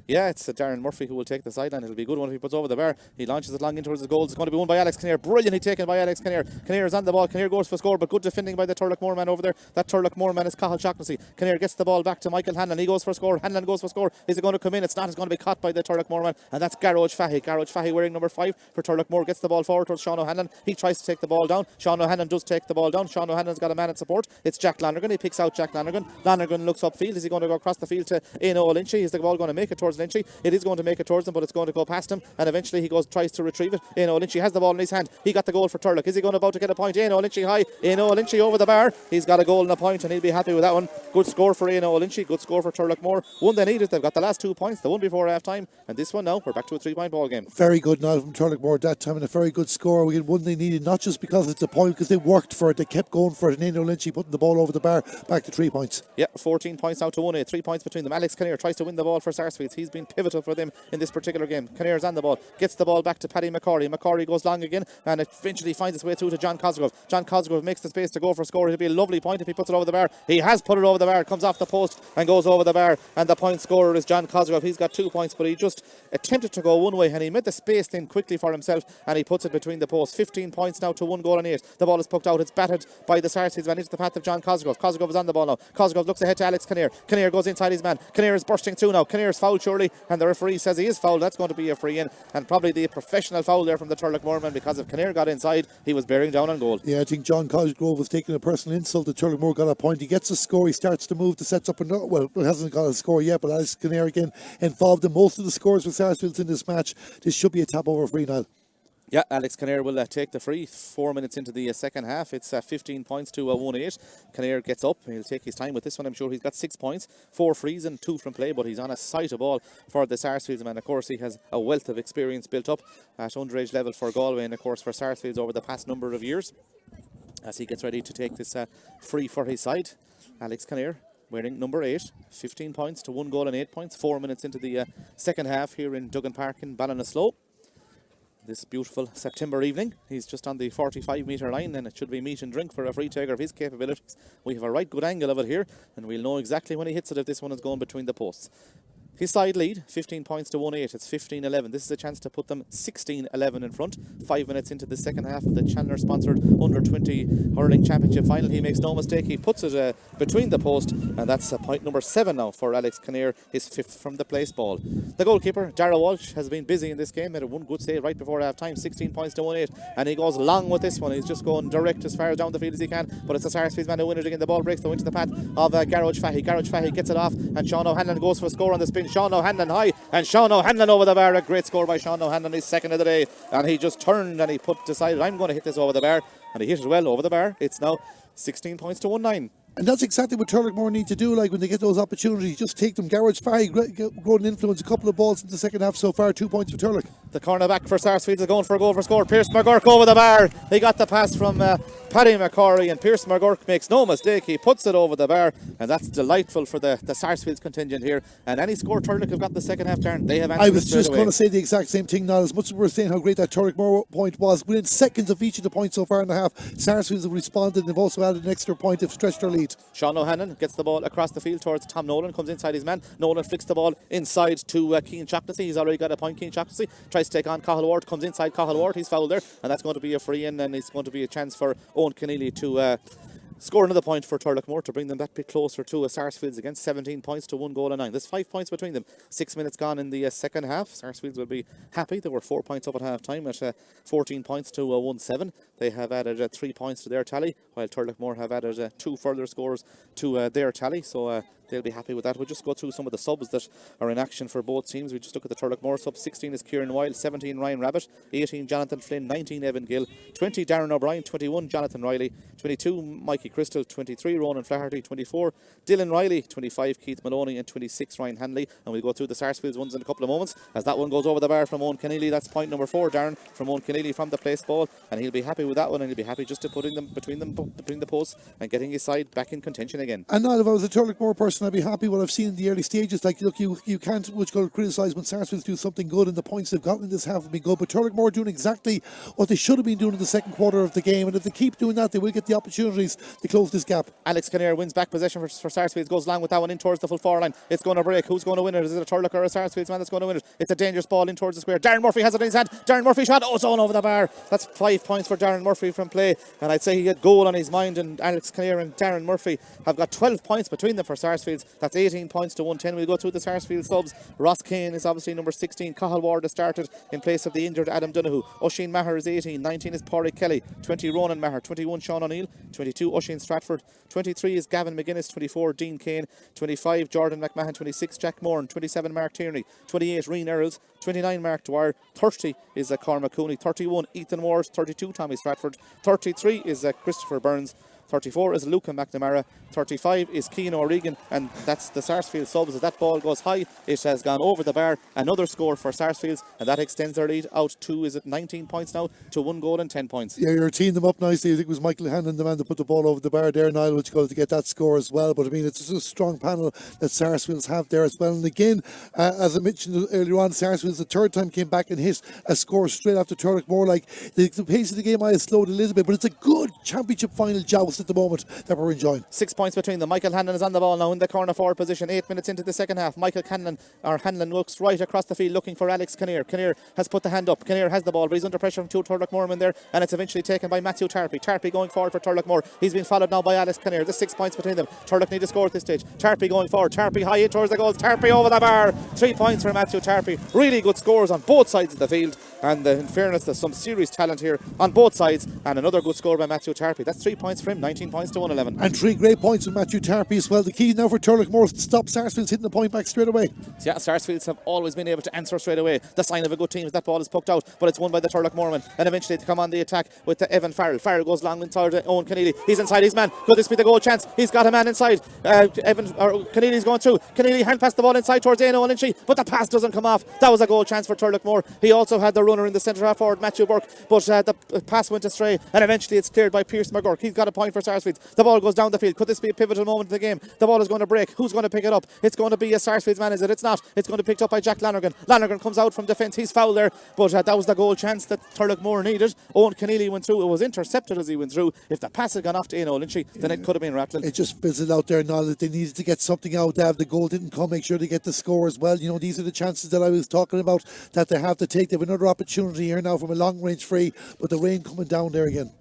Yeah, it's Darren Murphy who will take the sideline. It'll be a good one if he puts over the bar. He launches it long in towards the goals. It's going to be won by Alex Kinnear. Brilliantly taken by Alex Kinnear. Kinnear is on the ball. Kinnear goes for score, but good defending by the Turloughmore man over there. That Turloughmore man is Cathal Shocknessy. Kinnear gets the ball back to Michael Hanlon. He goes for score. Hanlon goes for score. Is it going to come in? It's not. It's going to be caught by the Turloughmore man, and that's Garage Fahy. Garage Fahy wearing number 5 for Turloughmore gets the ball forward towards Sean O'Hanlon. He tries to take the ball down. Sean O'Hanlon does take the ball down. Sean O'Hanlon's got a man in support. It's Jack Lonergan. He picks out Jack Lonergan. Lonergan looks upfield. Is he going to go across the field to Éanna Lynchy? Is the ball going to make it towards Lynchy? It is going to make it towards him, but it's going to go past him, and eventually he tries to retrieve it. Éanna Lynchy has the ball in his hand. He got the goal for Turlough. Is he going to get a point? Éanna Lynchy high. Éanna Lynchy over the bar. He's got a goal and a point, and he'll be happy with that one. Good score for Éanna Lynchy. Good score for Turloughmore. One they needed. They've got the last 2 points. The one before half time, and this one now we're back to a 3-point ball game. Very good now from Turloughmore that time, and a very good score. We had one they needed, not just because it's a point, because they worked for it. They kept going for it, and Éanna Lynchy putting the ball over the bar, back to 3 points. Yeah, 14 points now to 1-8. 3 points between them. Alex Kinnear tries to win the ball for Sarsfields. He's been pivotal for them in this particular game. Kinnear's on the ball, gets the ball back to Paddy McCarty. McCarty goes long again, and it eventually finds its way through to John Cosgrove. John Cosgrove makes the space to go for a score. It'll be a lovely point if he puts it over the bar. He has put it over the bar, comes off the post and goes over the bar, and the point scorer is John Cosgrove. He's got 2 points, but he just attempted to go one way, and he made the space then quickly for himself, and he puts it between the posts. 15 points now to 1 goal and 8. The ball is poked out. It's batted by the Sarsfields man into the path of John Cosgrove. Cosgrove is on the ball now. Cosgrove looks ahead to Alex Kinnear. Kinnear goes inside his man. Kinnear is bursting through now. Kinnear's foul prematurely, and the referee says he is fouled. That's going to be a free in, and probably the professional foul there from the Turloughmore man, because if Kinnair got inside, he was bearing down on goal. Yeah, I think John Cosgrove was taking a personal insult that Turloughmore got a point. He gets a score, he starts to move, to sets up another. Well, it hasn't got a score yet, but Alex Kinnair again involved in most of the scores for Sarsfields in this match. This should be a tap over free now. Yeah, Alex Kinnair will take the free 4 minutes into the second half. It's 15 points to 1-8. Kinnair gets up. He'll take his time with this one. I'm sure he's got 6 points, 4 frees and 2 from play, but he's on a sight of ball for the Sarsfields man. Of course, he has a wealth of experience built up at underage level for Galway and, of course, for Sarsfields over the past number of years. As he gets ready to take this free for his side, Alex Kinnair, wearing number 8, 15 points to 1 goal and 8 points, 4 minutes into the second half here in Duggan Park in Ballinasloe. This beautiful September evening. He's just on the 45-metre line, and it should be meat and drink for a free taker of his capabilities. We have a right good angle of it here, and we'll know exactly when he hits it if this one is going between the posts. His side lead, 15 points to 1-8. It's 15-11. This is a chance to put them 16-11 in front. 5 minutes into the second half of the Chandler-sponsored Under-20 Hurling Championship final. He makes no mistake. He puts it between the post, and that's point number 7 now for Alex Kinnair, his 5th from the place ball. The goalkeeper, Dara Walsh, has been busy in this game. Made one good save right before half-time, 16 points to 1-8, and he goes long with this one. He's just going direct as far down the field as he can, but it's a Sarsfields man who wins it again. The ball breaks into the path of Garage Fahy. Garage Fahy gets it off, and Sean O'Hanlon goes for a score on the spin. Sean O'Hanlon high, and Sean O'Hanlon over the bar. A great score by Sean O'Hanlon, his second of the day, and he just turned and he decided, I'm going to hit this over the bar, and he hit it well over the bar. It's now 16 points to 1-9. And that's exactly what Turloughmore need to do, like when they get those opportunities. Just take them. Garage Fahy growing influence, a couple of balls in the second half so far, 2 points for Turlough. The cornerback for Sarsfields is going for a goal for score. Pierce McGurk over the bar. He got the pass from Paddy McCorry, and Pierce McGurk makes no mistake. He puts it over the bar, and that's delightful for the Sarsfields contingent here. And any score Turlough have got the second half turn, they have answered. I was just going to say the exact same thing now. As much as we're saying how great that Turloughmore point was, within seconds of each of the points so far in the half, Sarsfields have responded and they've also added an extra point. They've stretched their lead. Sean O'Hanlon gets the ball across the field towards Tom Nolan, comes inside his man. Nolan flicks the ball inside to Keane Chapnessy. He's already got a point. Keane Chapnessy tries to take on Cathal Ward, comes inside Cathal Ward. He's fouled there, and that's going to be a free in, and it's going to be a chance for Owen Keneally to score another point for Turloughmore to bring them that bit closer to Sarsfields again. 17 points to 1 goal and 9. There's 5 points between them. 6 minutes gone in the second half. Sarsfields will be happy. They were 4 points up at half time at 14 points to 1-7. They have added 3 points to their tally, while Turloughmore have added 2 further scores to their tally. So they'll be happy with that. We'll just go through some of the subs that are in action for both teams. We just look at the Turloughmore sub. 16 is Kieran Wilde, 17 Ryan Rabbit, 18 Jonathan Flynn, 19 Evan Gill, 20 Darren O'Brien, 21 Jonathan Riley, 22 Mikey Crystal, 23 Ronan Flaherty, 24 Dylan Riley, 25 Keith Maloney, and 26 Ryan Hanley. And we'll go through the Sarsfields ones in a couple of moments, as that one goes over the bar from Owen Keneally. That's point number 4, Darren, from Owen Keneally from the place ball, and he'll be happy with that one, and he'll be happy just to putting them between the posts and getting his side back in contention again. And now, if I was a Turloughmore person, I'd be happy what I've seen in the early stages. Like, look, you can't much go to criticise when Sarsfields do something good, and the points they've gotten in this half have been good, but Turloughmore doing exactly what they should have been doing in the second quarter of the game, and if they keep doing that, they will get the opportunities to close this gap. Alex Kinnair wins back possession for Sarsfields, goes long with that one in towards the full forward line. It's going to break. Who's going to win it? Is it a Turlough or a Sarsfields man that's going to win it? It's a dangerous ball in towards the square. Darren Murphy has it in his hand. Darren Murphy shot. Oh, it's on over the bar. That's 5 points for Darren Murphy from play, and I'd say he had goal on his mind, and Alex Kinnair and Darren Murphy have got 12 points between them for Sarsfields. That's 18 points to 110. We'll go through the Sarsfield subs. Ross Kane is obviously number 16. Cathal Ward has started in place of the injured Adam Donoghue. Oisin Maher is 18. 19 is Pádraig Kelly. 20 Ronan Maher. 21 Sean O'Neill. 22 Oisin Stratford. 23 is Gavin McGuinness. 24 Dean Kane. 25 Jordan McMahon. 26 Jack Moran. 27 Mark Tierney. 28 Reen Earls. 29 Mark Dwyer. 30 is Cormac Cooney. 31 Ethan Ward. 32 Tommy Stratford. 33 is Christopher Burns. 34 is Luca McNamara, 35 is Keane O'Regan, and that's the Sarsfield subs. As that ball goes high, it has gone over the bar. Another score for Sarsfields, and that extends their lead out to, is it 19 points now, to 1 goal and 10 points. Yeah, you're teeing them up nicely. I think it was Michael Hannon, the man that put the ball over the bar there, Niall, which goes to get that score as well. But I mean, it's just a strong panel that Sarsfields have there as well. And again, as I mentioned earlier on, Sarsfields the third time came back and hit a score straight after Turloughmore. Like the pace of the game might have slowed a little bit, but it's a good championship final joust. at the moment that we're enjoying. 6 points between them. Michael Hanlon is on the ball now in the corner forward position. 8 minutes into the second half. Hanlon looks right across the field looking for Alex Kinnear. Kinnear has put the hand up. Kinnear has the ball, but he's under pressure from two Turloughmore in there, and it's eventually taken by Matthew Tarpey. Tarpey going forward for Turloughmore. He's been followed now by Alex Kinnear. There's 6 points between them. Turlough need to score at this stage. Tarpey going forward. Tarpey high in towards the goals. Tarpey over the bar. 3 points for Matthew Tarpey. Really good scores on both sides of the field, and in fairness, there's some serious talent here on both sides, and another good score by Matthew Tarpey. That's 3 points for him. 19 points to 111. And 3 great points from Matthew Tarpey as well. The key now for Turloughmore is to stop Sarsfields hitting the point back straight away. Yeah, Sarsfields have always been able to answer straight away. The sign of a good team is that ball is poked out, but it's won by the Turloughmore men, and eventually they come on the attack with the Evan Farrell. Farrell goes long inside Owen Keneally. He's inside his man. Could this be the goal chance? He's got a man inside. Keneally's going through. Keneally hand passed the ball inside towards Aino and Lynchie, but the pass doesn't come off. That was a goal chance for Turloughmore. He also had the runner in the centre half forward, Matthew Burke, but the pass went astray, and eventually it's cleared by Pierce McGurk. He's got a point for Sarsfields. The ball goes down the field. Could this be a pivotal moment in the game? The ball is going to break. Who's going to pick it up? It's going to be a Sarsfields man, is it? It's not. It's going to be picked up by Jack Lanigan. Lanigan comes out from defence. He's fouled there, but that was the goal chance that Turloughmore needed. Owen Keneally went through. It was intercepted as he went through. If the pass had gone off to Aino Lynchie, then it could have been Rattlin. It just fizzled out there now that they needed to get something out. The goal didn't come. Make sure they get the score as well. You know, these are the chances that I was talking about that they have to take. They have another opportunity here now from a long range free, but the rain coming down there again.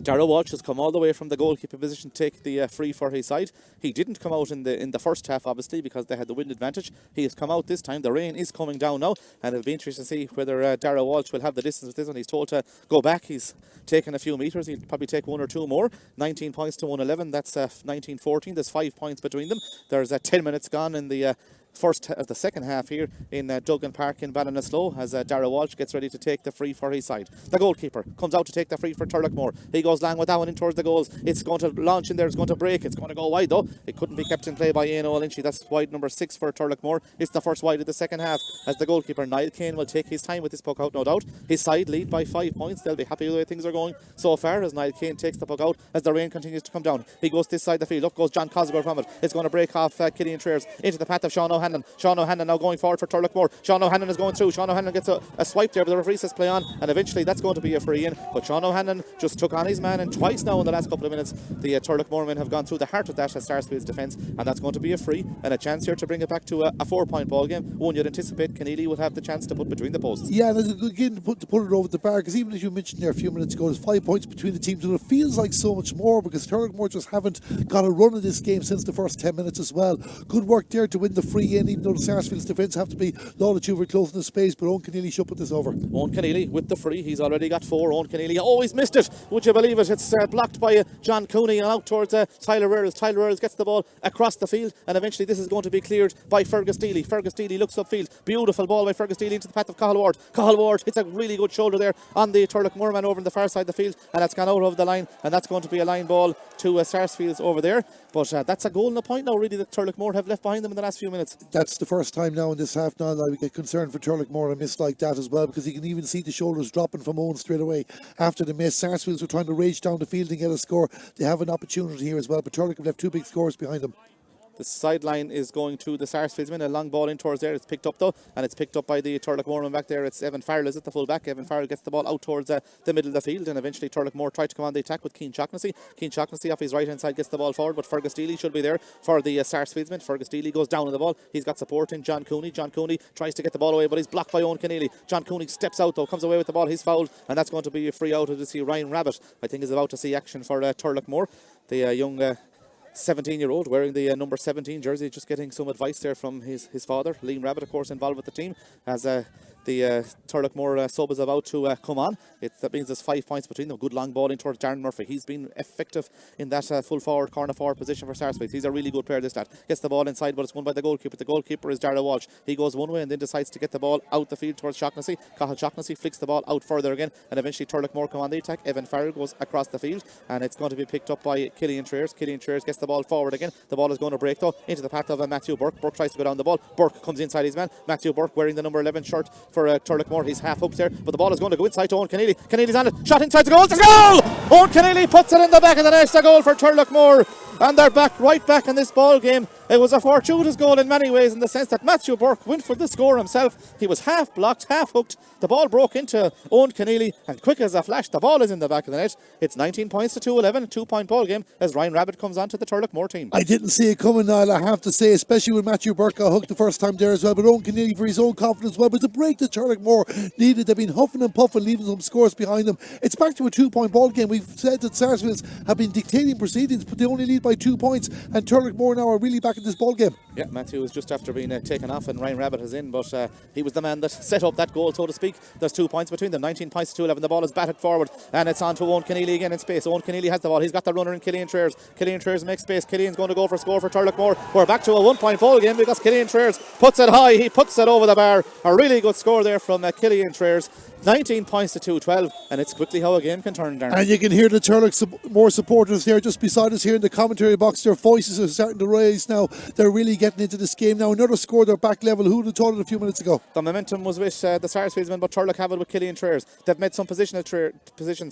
Darragh Walsh has come all the way from the goalkeeper position to take the free for his side. He didn't come out in the first half, obviously, because they had the wind advantage. He has come out this time. The rain is coming down now, and it'll be interesting to see whether Darragh Walsh will have the distance with this one. He's told to go back. He's taken a few metres. He'll probably take 1 or 2 more. 19 points to 111. That's 19-14. There's 5 points between them. There's 10 minutes gone in the the second half here in Duggan Park in Ballinasloe as Darragh Walsh gets ready to take the free for his side. The goalkeeper comes out to take the free for Turloughmore. He goes long with that one in towards the goals. It's going to launch in there. It's going to break. It's going to go wide though. It couldn't be kept in play by Aino Lynchie. That's wide number 6 for Turloughmore. It's the first wide of the second half as the goalkeeper Niall Kane will take his time with this puck out, no doubt. His side lead by 5 points. They'll be happy with the way things are going so far as Niall Kane takes the puck out as the rain continues to come down. He goes this side of the field. Up goes John Cosgrove from it. It's going to break off Killian Trears into the path of Sean O'Hanlon. Sean O'Hanlon now going forward for Turloughmore. Sean O'Hanlon is going through. Sean O'Hanlon gets a swipe there, but the referee says play on, and eventually that's going to be a free in. But Sean O'Hanlon just took on his man, and twice now in the last couple of minutes the Turloughmore men have gone through the heart of that as Sarsfields defence, and that's going to be a free and a chance here to bring it back to a 4-point ball game. One you'd anticipate Keneally would have the chance to put between the posts. Yeah, and again to put it over the bar, because even as you mentioned there a few minutes ago, there's 5 points between the teams, and it feels like so much more because Turloughmore just haven't got a run of this game since the first 10 minutes as well. Good work there to win the free in, even though the Sarsfields defence have to be lauded for closing the space, but Owen Keneally should put this over. Owen Keneally with the free. He's already got 4. Owen Keneally always missed it. Would you believe it? It's blocked by John Cooney and out towards Tyler Earls. Tyler Earls gets the ball across the field, and eventually this is going to be cleared by Fergus Deely. Fergus Deely looks upfield. Beautiful ball by Fergus Deely into the path of Cathal Ward. Cathal Ward hits a really good shoulder there on the Turloughmore man over on the far side of the field, and that's gone out of the line, and that's going to be a line ball to Sarsfields over there. But that's a goal and a point now really that Turloughmore have left behind them in the last few minutes. That's the first time now in this half now that we get concerned for Turloughmore a miss like that as well, because you can even see the shoulders dropping from Owen straight away after the miss. Sarsfields were trying to rage down the field and get a score. They have an opportunity here as well, but Turlough have left 2 big scores behind them. The sideline is going to the Sarsfields men. A long ball in towards there. It's picked up though, and it's picked up by the Turloughmore man back there. It's Evan Farrell is at the full back. Evan Farrell gets the ball out towards the middle of the field, and eventually Turloughmore tried to come on the attack with Cian Shaughnessy. Cian Shaughnessy off his right hand side gets the ball forward, but Fergus Deely should be there for the Sarsfields men. Fergus Deely goes down on the ball. He's got support in John Cooney. John Cooney tries to get the ball away, but he's blocked by Owen Keneally. John Cooney steps out though, comes away with the ball. He's fouled, and that's going to be a free out. To see Ryan Rabbit, I think, is about to see action for Turloughmore. The young 17-year-old wearing the number 17 jersey, just getting some advice there from his father. Liam Rabbit, of course, involved with the team as the Turloughmore sub is about to come on. That means there's 5 points between them. Good long ball in towards Darren Murphy. He's been effective in that full forward, corner forward position for Sarsfields. He's a really good player, this lad. Gets the ball inside, but it's won by the goalkeeper. The goalkeeper is Darragh Walsh. He goes one way and then decides to get the ball out the field towards Shaughnessy. Cathal Shaughnessy flicks the ball out further again, and eventually Turloughmore come on the attack. Evan Farrell goes across the field, and it's going to be picked up by Killian Trears. Killian Trears gets the ball forward again. The ball is going to break though into the path of Matthew Burke. Burke tries to go down the ball. Burke comes inside his man. Matthew Burke wearing the number 11 shirt for Turloughmore. He's half hooked there, but the ball is going to go inside to Owen Keneally. Keneally's on it. Shot inside the goal. It's a goal! Owen Keneally puts it in the back of the net. A goal for Turloughmore, and they're right back in this ball game. It was a fortuitous goal in many ways, in the sense that Matthew Burke went for the score himself. He was half blocked, half hooked. The ball broke into Owen Keneally, and quick as a flash, the ball is in the back of the net. It's 19 points to 2-11, a 2-point ball game as Ryan Rabbit comes on to the Turloughmore team. I didn't see it coming, Niall, I have to say, especially when Matthew Burke got hooked the first time there as well. But Owen Keneally, for his own confidence as well, but the break that Turloughmore needed. They've been huffing and puffing, leaving some scores behind them. It's back to a 2-point ball game. We've said that Sarsfields have been dictating proceedings, but they only lead by 2 points, and Turloughmore now are really back in this ball game. Yeah, Matthew was just after being taken off and Ryan Rabbit is in, but he was the man that set up that goal, so to speak. There's 2 points between them, 19 points to 2-11. The ball is batted forward, and it's on to Owen Keneally again in space. Owen Keneally has the ball. He's got the runner in Killian Trears. Killian Trears makes space. Killian's going to go for a score for Turloughmore. We're back to a 1-point ball game because Killian Trears puts it high. He puts it over the bar. A really good score there from Killian Trears. 19 points to 2-12, and it's quickly how a game can turn, Darren. And you can hear the Turloughmore supporters there just beside us here in the commentary box. Their voices are starting to raise now. They're really getting into this game now. Another score, they're back level. Who would have thought it a few minutes ago? The momentum was with the Sarsfields men, but Turlough have it with Killian Trears. They've made some positions.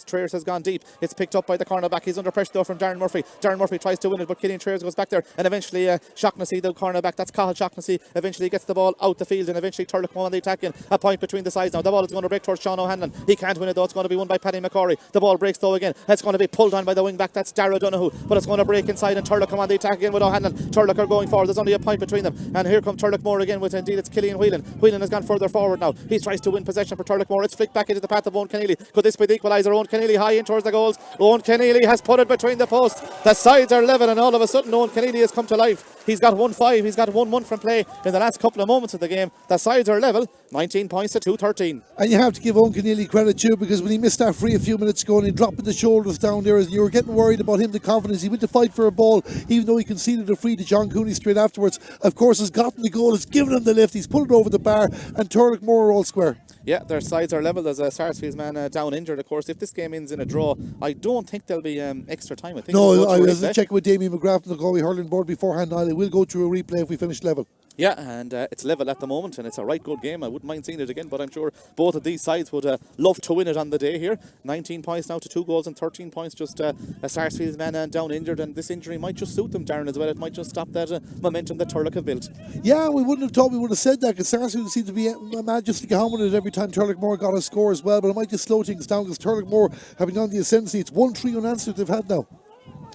Trears has gone deep. It's picked up by the cornerback. He's under pressure though from Darren Murphy. Darren Murphy tries to win it, but Killian Trears goes back there, and eventually Shaughnessy, the cornerback, that's Cathal Shaughnessy, eventually gets the ball out the field, and eventually Turlough come on the attack in. A point between the sides now. The ball is going to break towards Sean O'Hanlon. He can't win it though. It's going to be won by Paddy McCorry. The ball breaks though again. It's going to be pulled on by the wing back. That's Dara Donoghue, but it's going to break inside, and Turlough come on the attack again with O'Hanlon. Turlough are going forward. There's only a point between them, and here comes Turloughmore again with, indeed, it's Killian Whelan. Whelan has gone further forward now. He tries to win possession for Turloughmore. It's flicked back into the path of Owen Keneally. Could this be the equaliser? Owen Keneally high in towards the goals. Owen Keneally has put it between the posts. The sides are level, and all of a sudden Owen Keneally has come to life. He's got 1-5. He's got 1-1 from play in the last couple of moments of the game. The sides are level. 19 points to 2-13. And you have to give Owen Keneally credit too, because when he missed that free a few minutes ago and he dropped the shoulders down there, you were getting worried about him, the confidence. He went to fight for a ball, even though he conceded a free to John Cooney straight afterwards. Of course, has gotten the goal, has given him the lift, he's put it over the bar, and Turloughmore are all square. Yeah, their sides are level. There's a Sarsfields man down injured, of course. If this game ends in a draw, I don't think there'll be extra time. I think no, I was checking with Damien McGrath from the Galway Hurling board beforehand. Now they will go through a replay if we finish level. Yeah, and it's level at the moment, and it's a right good game. I wouldn't mind seeing it again, but I'm sure both of these sides would love to win it on the day here. 19 points now to 2 goals and 13 points. Just a Sarsfields man down injured, and this injury might just suit them, Darren, as well. It might just stop that momentum that Turlough have built. Yeah, we wouldn't have thought we would have said that, because Sarsfields seemed to be mad just to get on with it every time Turloughmore got a score as well, but it might just slow things down, because Turloughmore have been on the ascendancy. It's 1-3 unanswered they've had now.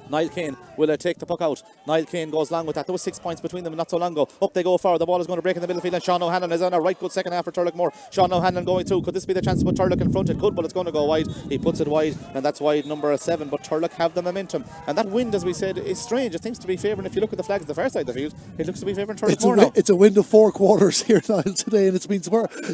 Niall Kane will take the puck out. Niall Kane goes long with that. There was 6 points between them not so long ago. Up they go forward. The ball is going to break in the middle field, and Sean O'Hanlon is on a right good second half for Turloughmore. Sean O'Hanlon going through. Could this be the chance to put Turlough in front? It could, but it's going to go wide. He puts it wide, and that's wide number 7. But Turlough have the momentum, and that wind, as we said, is strange. It seems to be favouring. If you look at the flags at the far side of the field, it looks to be favouring Turloughmore now. It's a wind of 4 quarters here now today, and it's been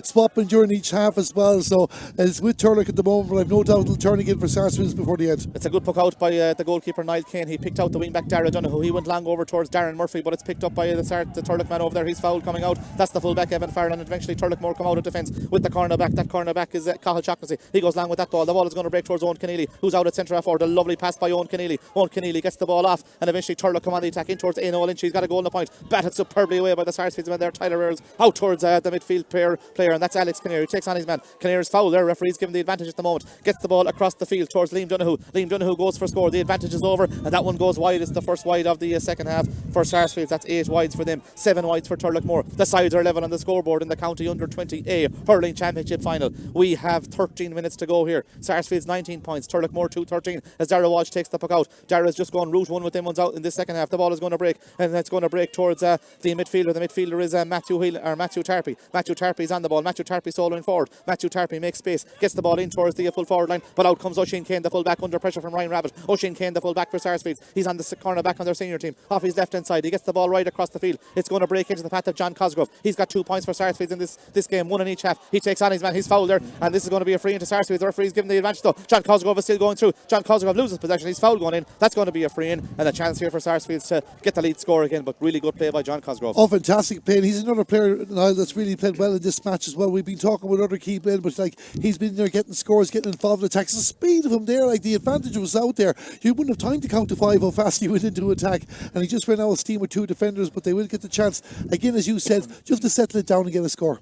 swapping during each half as well. So it's with Turlough at the moment, but I've no doubt it'll turn again for Sarsfields before the end. It's a good puck out by the goalkeeper Niall Kane. He picked out the wing back Dara Donoghue. He went long over towards Darren Murphy, but it's picked up by the Turlough man over there. He's fouled coming out. That's the full back Evan Farrell, and eventually Turloughmore come out of defence with the cornerback. That cornerback is Cathal Shaughnessy. He goes long with that ball. The ball is going to break towards Owen Keneally, who's out at centre half forward. A lovely pass by Owen Keneally. Owen Keneally gets the ball off, and eventually Turlough come on the attack in towards Aino Lynch. He's got a goal in the point. Batted superbly away by the Sarsfields man there. Tyler Earls out towards the midfield player, and that's Alex Kinnear. He takes on his man. Kinnear's foul there. Referee's given the advantage at the moment. Gets the ball across the field towards Liam Donoghue. Liam Donoghue goes for score. The advantage is over, and that one goes wide. It's the first wide of the second half for Sarsfields. That's 8 wides for them, 7 wides for Turloughmore. The sides are level on the scoreboard in the county under 20A hurling championship final. We have 13 minutes to go here. Sarsfields 19 points, Turloughmore 2-13 as Dara Walsh takes the puck out. Dara's just gone route one with them ones out in this second half. The ball is going to break, and it's going to break towards the midfielder. The midfielder is Matthew Tarpey. Matthew Tarpey's on the ball. Matthew Tarpey soloing forward. Matthew Tarpey makes space, gets the ball in towards the full forward line, but out comes Oisin Kane, the full back, under pressure from Ryan Rabbit. Oisin Kane, the full back for Sarsfields. He's on the corner back on their senior team, off his left hand side. He gets the ball right across the field. It's going to break into the path of John Cosgrove. He's got 2 points for Sarsfields in this game, 1 in each half. He takes on his man. He's fouled there, and this is going to be a free into Sarsfields. The referee's given the advantage though. John Cosgrove is still going through. John Cosgrove loses possession. He's fouled going in. That's going to be a free in, and a chance here for Sarsfields to get the lead score again. But really good play by John Cosgrove. Oh, fantastic play. He's another player now that's really played well in this match as well. We've been talking with other key players, but he's been there getting scores, getting involved in attacks. The speed of him there, the advantage was out there. You wouldn't have time to count to 5 how fast he went into attack, and he just ran out of steam with 2 defenders. But they will get the chance again, as you said, just to settle it down and get a score.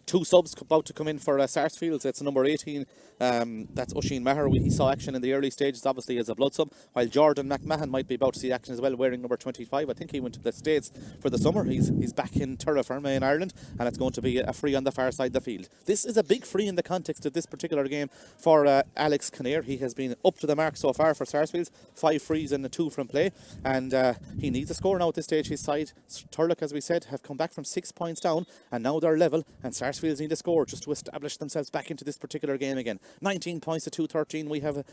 Two subs about to come in for Sarsfields. It's number 18. That's Oisin Maher. He saw action in the early stages, obviously as a blood sub, while Jordan McMahon might be about to see action as well, wearing number 25. I think he went to the States for the summer. He's back in Turloughmore in Ireland, and it's going to be a free on the far side of the field. This is a big free in the context of this particular game for Alex Kinnear. He has been up to the mark so far for Sarsfields, 5 frees and 2 from play, and he needs a score now at this stage. His side, Turlough, as we said, have come back from 6 points down, and now they're level, and Sarsfields need a score just to establish themselves back into this particular game again. 19 points to 2-13. We have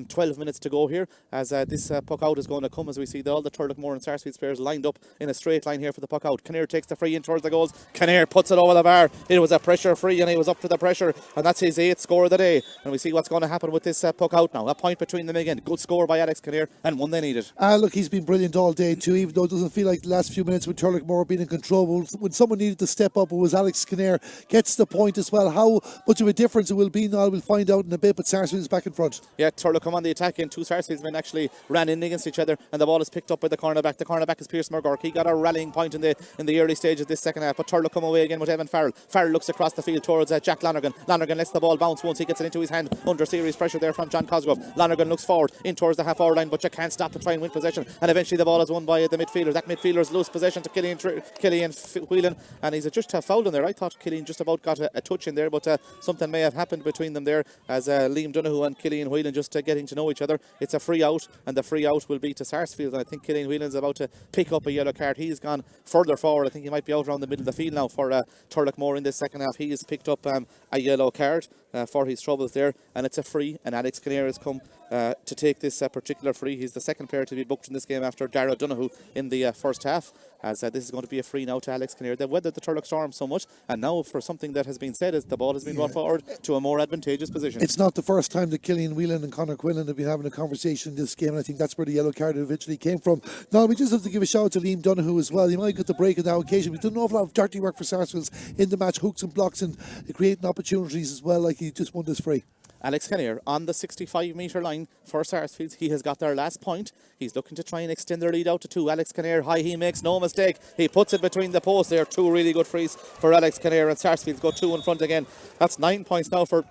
12 minutes to go here as this puck out is going to come, as we see all the Turloughmore and Sarsfields players lined up in a straight line here for the puck out. Kinnear takes the free in towards the goals. Kinnear puts it over the bar. It was a pressure free, and he was up to the pressure, and that's his 8th score of the day. And we see what's going to happen with this puck out now. A point between them again. Good score by Alex Kinnear, and one they needed. Look, he's been brilliant all day too, even though it doesn't feel like the last few minutes with Turloughmore being in control. When someone needed to step up, it was Alex Kinnear. Gets the point as well. How much of a difference it will be now, we'll find out in a bit, but Sarsfields is back in front. Yeah, Turlough come on the attack, and 2 Sarsfields men actually ran in against each other, and the ball is picked up by the cornerback. The cornerback is Pierce McGurk. He got a rallying point in the early stage of this second half, but Turlough come away again with Evan Farrell. Farrell looks across the field towards Jack Lonergan. Lonergan lets the ball bounce once he gets it into his hand under serious pressure there from John Cosgrove. Lonergan looks forward in towards the half-hour line, but you can't stop to try and win possession, and eventually the ball is won by the midfielder. That midfielder's loose possession to Killian Whelan, and he's just fouled in there. I thought Killian just about got a touch in there, but something may have happened between them there as Liam Donoghue and Killian Whelan just getting to know each other. It's a free out, and the free out will be to Sarsfields, and I think Killian Whelan's about to pick up a yellow card. He's gone further forward. I think he might be out around the middle of the field now for Turloughmore in this second half. He has picked up a yellow card for his troubles there, and it's a free, and Alex Kinnear has come to take this particular free. He's the second player to be booked in this game after Dara Donoghue in the first half, as this is going to be a free now to Alex Kinnear. They've weathered the Turlough storm so much, and now for something that has been said is the ball has been brought forward to a more advantageous position. It's not the first time that Killian Whelan and Conor Quillan have been having a conversation in this game, and I think that's where the yellow card eventually came from. Now we just have to give a shout out to Liam Donoghue as well. He might get the break on that occasion. We've done an awful lot of dirty work for Sarsfields in the match, hooks and blocks and creating opportunities as well, like he just won this free. Alex Kinnear on the 65-metre line for Sarsfields. He has got their last point. He's looking to try and extend their lead out to 2. Alex Kinnear high, he makes no mistake. He puts it between the posts. There are 2 really good frees for Alex Kinnear, and Sarsfields go 2 in front again. That's 9 points now for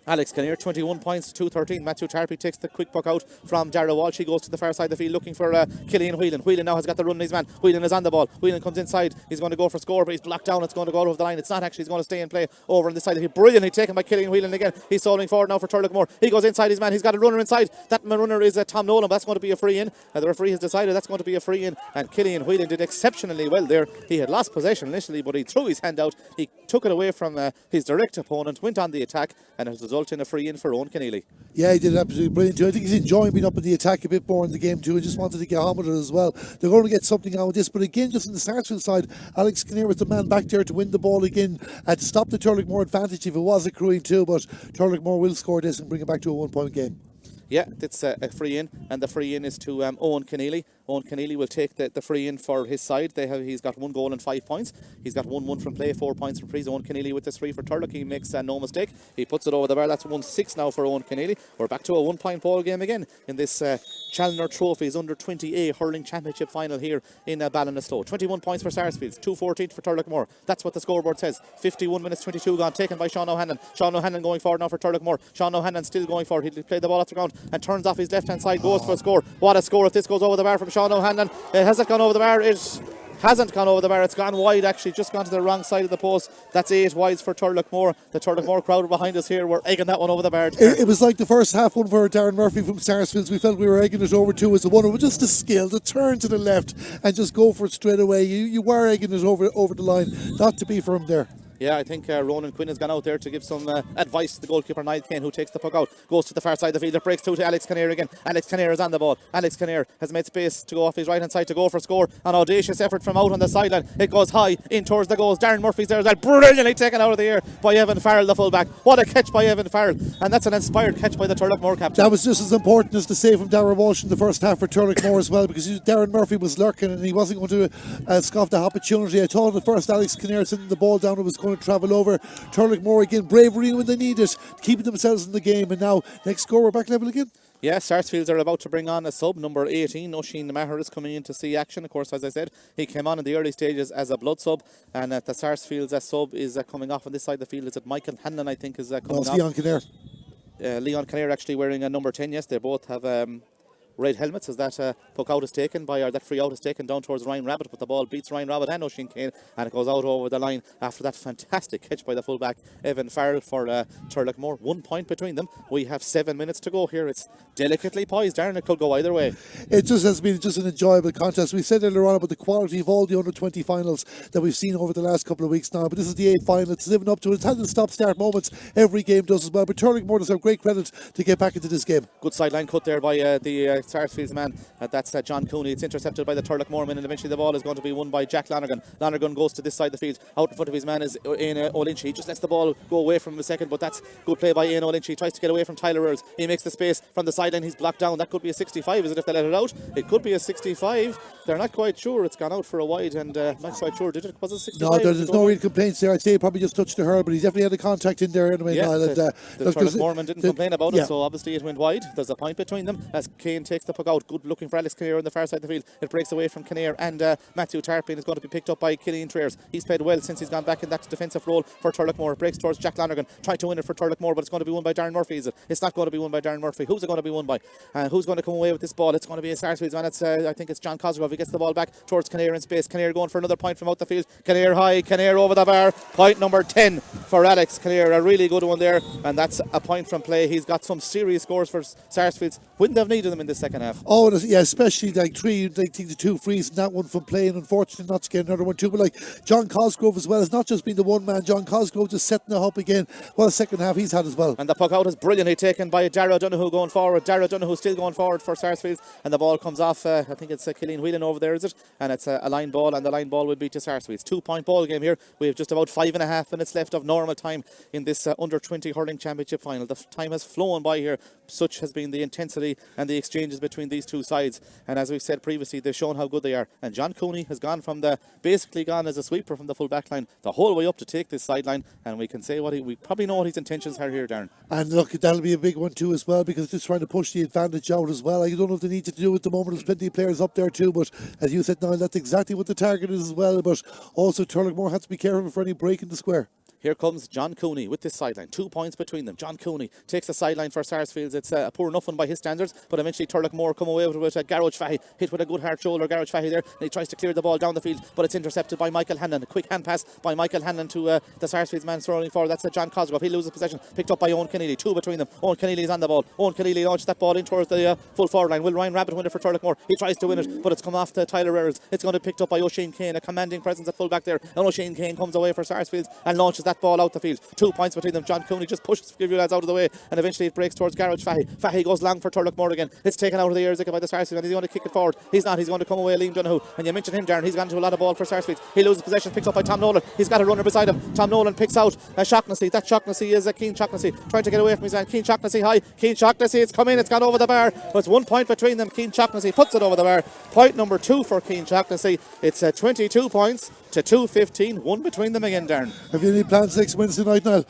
Alex Kinnear, 21 points to 2-13. Matthew Tarpey takes the quick puck out from Dara Walsh. He goes to the far side of the field looking for Killian Whelan. Whelan now has got the run in his man. Whelan is on the ball. Whelan comes inside. He's going to go for score, but he's blocked down. It's going to go over the line. It's not actually. He's going to stay and play over on this side. He's brilliantly taken by Killian Whelan again. He's solving forward now for Turloughmore. He goes inside his man. He's got a runner inside. That runner is Tom Nolan. That's going to be a free in. The referee has decided that's going to be a free in, and Killian Whelan did exceptionally well there. He had lost possession initially, but he threw his hand out. He took it away from his direct opponent, went on the attack, and it has resulted in a free in for Owen Keneally. Yeah, he did absolutely brilliant too. I think he's enjoying being up in the attack a bit more in the game too. I just wanted to get on with it as well. They're going to get something out of this, but again, just on the Sarsfield side, Alex Kinnear was the man back there to win the ball again, to stop the Turloughmore advantage if it was accruing too, but Turloughmore will score this and bring it back to a 1-point game. Yeah, it's a free in, and the free in is to Owen Keneally. Owen Keneally will take the free in for his side. He's got 1 goal and 5 points. He's got 1-1 from play, 4 points from frees. Owen Keneally with this free for Turlough. He makes no mistake. He puts it over the bar. That's 1-6 now for Owen Keneally. We're back to a 1-point ball game again in this Challenger Trophies under 20A Hurling Championship final here in Ballinasloe. 21 points for Sarsfields, 2-14 for Turloughmore. That's what the scoreboard says. 51 minutes 22 gone, taken by Sean O'Hanlon. Sean O'Hanlon going forward now for Turloughmore. Sean O'Hanlon still going forward. He'll play the ball off the ground and turns off his left hand side, goes for a score. What a score if this goes over the bar from Sean O'Hanlon. Has it gone over the bar? It hasn't gone over the bar. It's gone wide, actually, just gone to the wrong side of the post. That's 8 wides for Turloughmore. The Turloughmore crowd behind us here were egging that one over the bar. It was like the first half one for Darren Murphy from Sarsfields. We felt we were egging it over too as a one. It was just the skill to turn to the left and just go for it straight away. You were egging it over the line. Not to be for him there. Yeah, I think Ronan Quinn has gone out there to give some advice to the goalkeeper, Niall Kane, who takes the puck out, goes to the far side of the field, it breaks through to Alex Kinnear again. Alex Kinnear is on the ball. Alex Kinnear has made space to go off his right hand side to go for score. An audacious effort from out on the sideline. It goes high in towards the goals. Darren Murphy's there as well. Brilliantly taken out of the air by Evan Farrell, the fullback. What a catch by Evan Farrell, and that's an inspired catch by the Turloughmore captain. That was just as important as the save from Darren Walsh in the first half for Turloughmore as well, because Darren Murphy was lurking and he wasn't going to scoff the opportunity. I thought at first Alex Kinnear sending the ball down, it was going to travel over. Turloughmore again, bravery when they need it, keeping themselves in the game, and now next score we're back level again. Yeah, Sarsfields are about to bring on a sub, number 18. Oisin Maher is coming in to see action. Of course, as I said, he came on in the early stages as a blood sub, and the Sarsfields sub is coming off on this side of the field. Is it Michael Hanlon, I think, is coming off? Leon Kinnair. Leon Kinnair actually wearing a number 10, yes. They both have red helmets as that puck out is taken by, or that free out is taken down towards Ryan Rabbit, but the ball beats Ryan Rabbit and Oisin Kane, and it goes out over the line after that fantastic catch by the fullback Evan Farrell for Turloughmore. 1 point between them. We have 7 minutes to go here. It's delicately poised, Darren. It could go either way. It just has been just an enjoyable contest. We said earlier on about the quality of all the under-20 finals that we've seen over the last couple of weeks now, but this is the 8th final. It's living up to it. It's had the stop-start moments. Every game does as well, but Turloughmore deserve great credit to get back into this game. Good sideline cut there by the Sarsfields man. That's John Cooney. It's intercepted by the Turloughmore man, and eventually the ball is going to be won by Jack Lonergan. Lonergan goes to this side of the field. Out in front of his man is Ian O'Lynch. He just lets the ball go away from him a second, but that's good play by Ian O'Lynch. He tries to get away from Tyler Earls. He makes the space from the sideline. He's blocked down. That could be a 65, is it, if they let it out? It could be a 65. They're not quite sure. It's gone out for a wide, and not quite sure, did it? Was it 65? No, there's no real complaints there. I'd say he probably just touched the hurl, but he definitely had a contact in there anyway. Yeah, the Turloughmore man didn't complain about it, so obviously it went wide. There's a point between them as Kane takes the puck out. Good looking for Alex Kinnair on the far side of the field. It breaks away from Kinnair, and Matthew Tarpin is going to be picked up by Killian Traers. He's played well since he's gone back in that defensive role for Turloughmore. It breaks towards Jack Lonergan. Tried to win it for Turloughmore, but it's going to be won by Darren Murphy, is it? It's not going to be won by Darren Murphy. Who's it going to be won by? Who's going to come away with this ball? It's going to be a Sarsfields man. I think it's John Cosgrove. He gets the ball back towards Kinnair in space. Kinnair going for another point from out the field. Kinnair high, Kinnair over the bar. Point number 10 for Alex Kinnair. A really good one there, and that's a point from play. He's got some serious scores for Sarsfields. Wouldn't have needed them in the second half. Oh, yeah, especially like the two frees and that one from playing. Unfortunately, not to get another one too, but like John Cosgrove as well. It's not just been the one man. John Cosgrove just setting it up again. Well, the second half he's had as well. And the puck out is brilliantly taken by Darragh Donoghue going forward. Darragh Donoghue still going forward for Sarsfields, and the ball comes off. I think it's Killian Whelan over there, is it? And it's a line ball, and the line ball will be to Sarsfields. 2 point ball game here. We have just about 5.5 minutes left of normal time in this under 20 hurling championship final. The time has flown by here. Such has been the intensity and the exchanges between these two sides. And as we've said previously, they've shown how good they are. And John Cooney has basically gone as a sweeper from the full back line the whole way up to take this sideline. And we can say we probably know what his intentions are here, Darren. And look, that'll be a big one too as well, because just trying to push the advantage out as well. I don't know if they need to do it at the moment. There's plenty of players up there too, but as you said, Niall, that's exactly what the target is as well. But also Turloughmore has to be careful for any break in the square. Here comes John Cooney with this sideline. 2 points between them. John Cooney takes the sideline for Sarsfields. It's a poor enough one by his standards, but eventually Turloughmore come away with it. Garage Fahy hit with a good hard shoulder. Garage Fahy there, and he tries to clear the ball down the field, but it's intercepted by Michael Hanlon. A quick hand pass by Michael Hanlon to the Sarsfields man throwing forward. That's John Cosgrove. He loses possession. Picked up by Owen Keneally. 2 between them. Owen Keneally is on the ball. Owen Keneally launches that ball in towards the full forward line. Will Ryan Rabbit win it for Turloughmore? He tries to win it, but it's come off to Tyler Earls. It's going to be picked up by Oisin Kane, a commanding presence at full back there. And Oisin Kane comes away for Sarsfields and launches that ball out the field. 2 points between them. John Cooney just pushes a few lads out of the way, and eventually it breaks towards Garage Fahy. Fahy goes long for Turloughmore again. It's taken out of the air by the Sarsfields, and he's going to kick it forward. He's not. He's going to come away, Liam Donoghue. And you mentioned him, Darren. He's gone to a lot of ball for Sarsfields. He loses possession, picked up by Tom Nolan. He's got a runner beside him. Tom Nolan picks out Shaughnessy. That Shaughnessy is Keane Shaughnessy trying to get away from his man. Keane Shaughnessy high. Keane Shaughnessy, it's come in. It's gone over the bar. But it's 1 point between them. Keane Shaughnessy puts it over the bar. Point number 2 for Keane Shaughnessy. It's 22 points to 2-15. 1 between them again, Darren. Have you any plans next Wednesday night, Niall?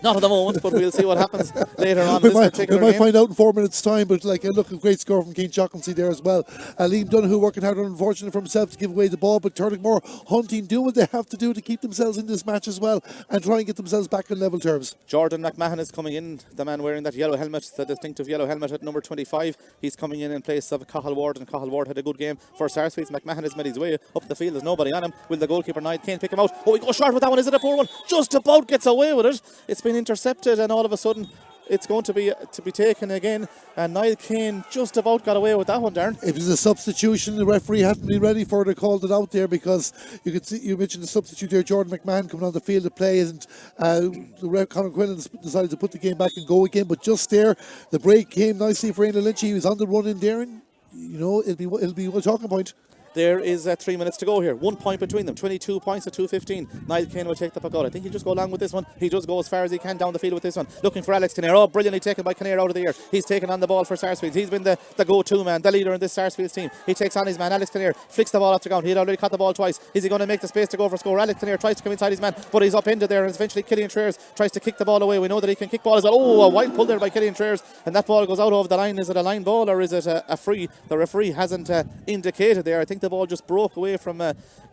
Not at the moment, but we'll see what happens later on. We might find out in 4 minutes' time, but look, a great score from Keane Shaughnessy there as well. Liam Donoghue working hard, unfortunately for himself, to give away the ball, but Turloughmore hunting, doing what they have to do to keep themselves in this match as well and try and get themselves back in level terms. Jordan McMahon is coming in, the man wearing that yellow helmet, the distinctive yellow helmet at number 25. He's coming in place of Cathal Ward, and Cathal Ward had a good game for Sarsfields. McMahon has made his way up the field. There's nobody on him. Will the goalkeeper Niall Kane pick him out? Oh, he goes short with that one. Is it a poor one? Just about gets away with it. It's been intercepted, and all of a sudden it's going to be taken again, and Niall Kane just about got away with that one, Darren. It was a substitution. The referee hadn't been ready for it. They called it out there because you could see, you mentioned the substitute there, Jordan McMahon coming on the field to play, and the ref Conor Quillen decided to put the game back and go again, but just there the break came nicely for Ian Lynch. He was on the run in there, and it'll be a talking point. There is 3 minutes to go here. 1 point between them. 22 points to 2:15. Niall Kane will take the puck out. I think he'll just go along with this one. He does go as far as he can down the field with this one. Looking for Alex Kinnear. Oh, brilliantly taken by Kinnear out of the air. He's taken on the ball for Sarsfields. He's been the go-to man, the leader in this Sarsfields team. He takes on his man, Alex Kinnear. Flicks the ball off the ground. He had already caught the ball twice. Is he going to make the space to go for score? Alex Kinnear tries to come inside his man, but he's upended there, and eventually Killian Trears tries to kick the ball away. We know that he can kick ball as well. Oh, a wild pull there by Killian Trears, and that ball goes out over the line. Is it a line ball or is it a free? The referee hasn't indicated there. I think the ball just broke away from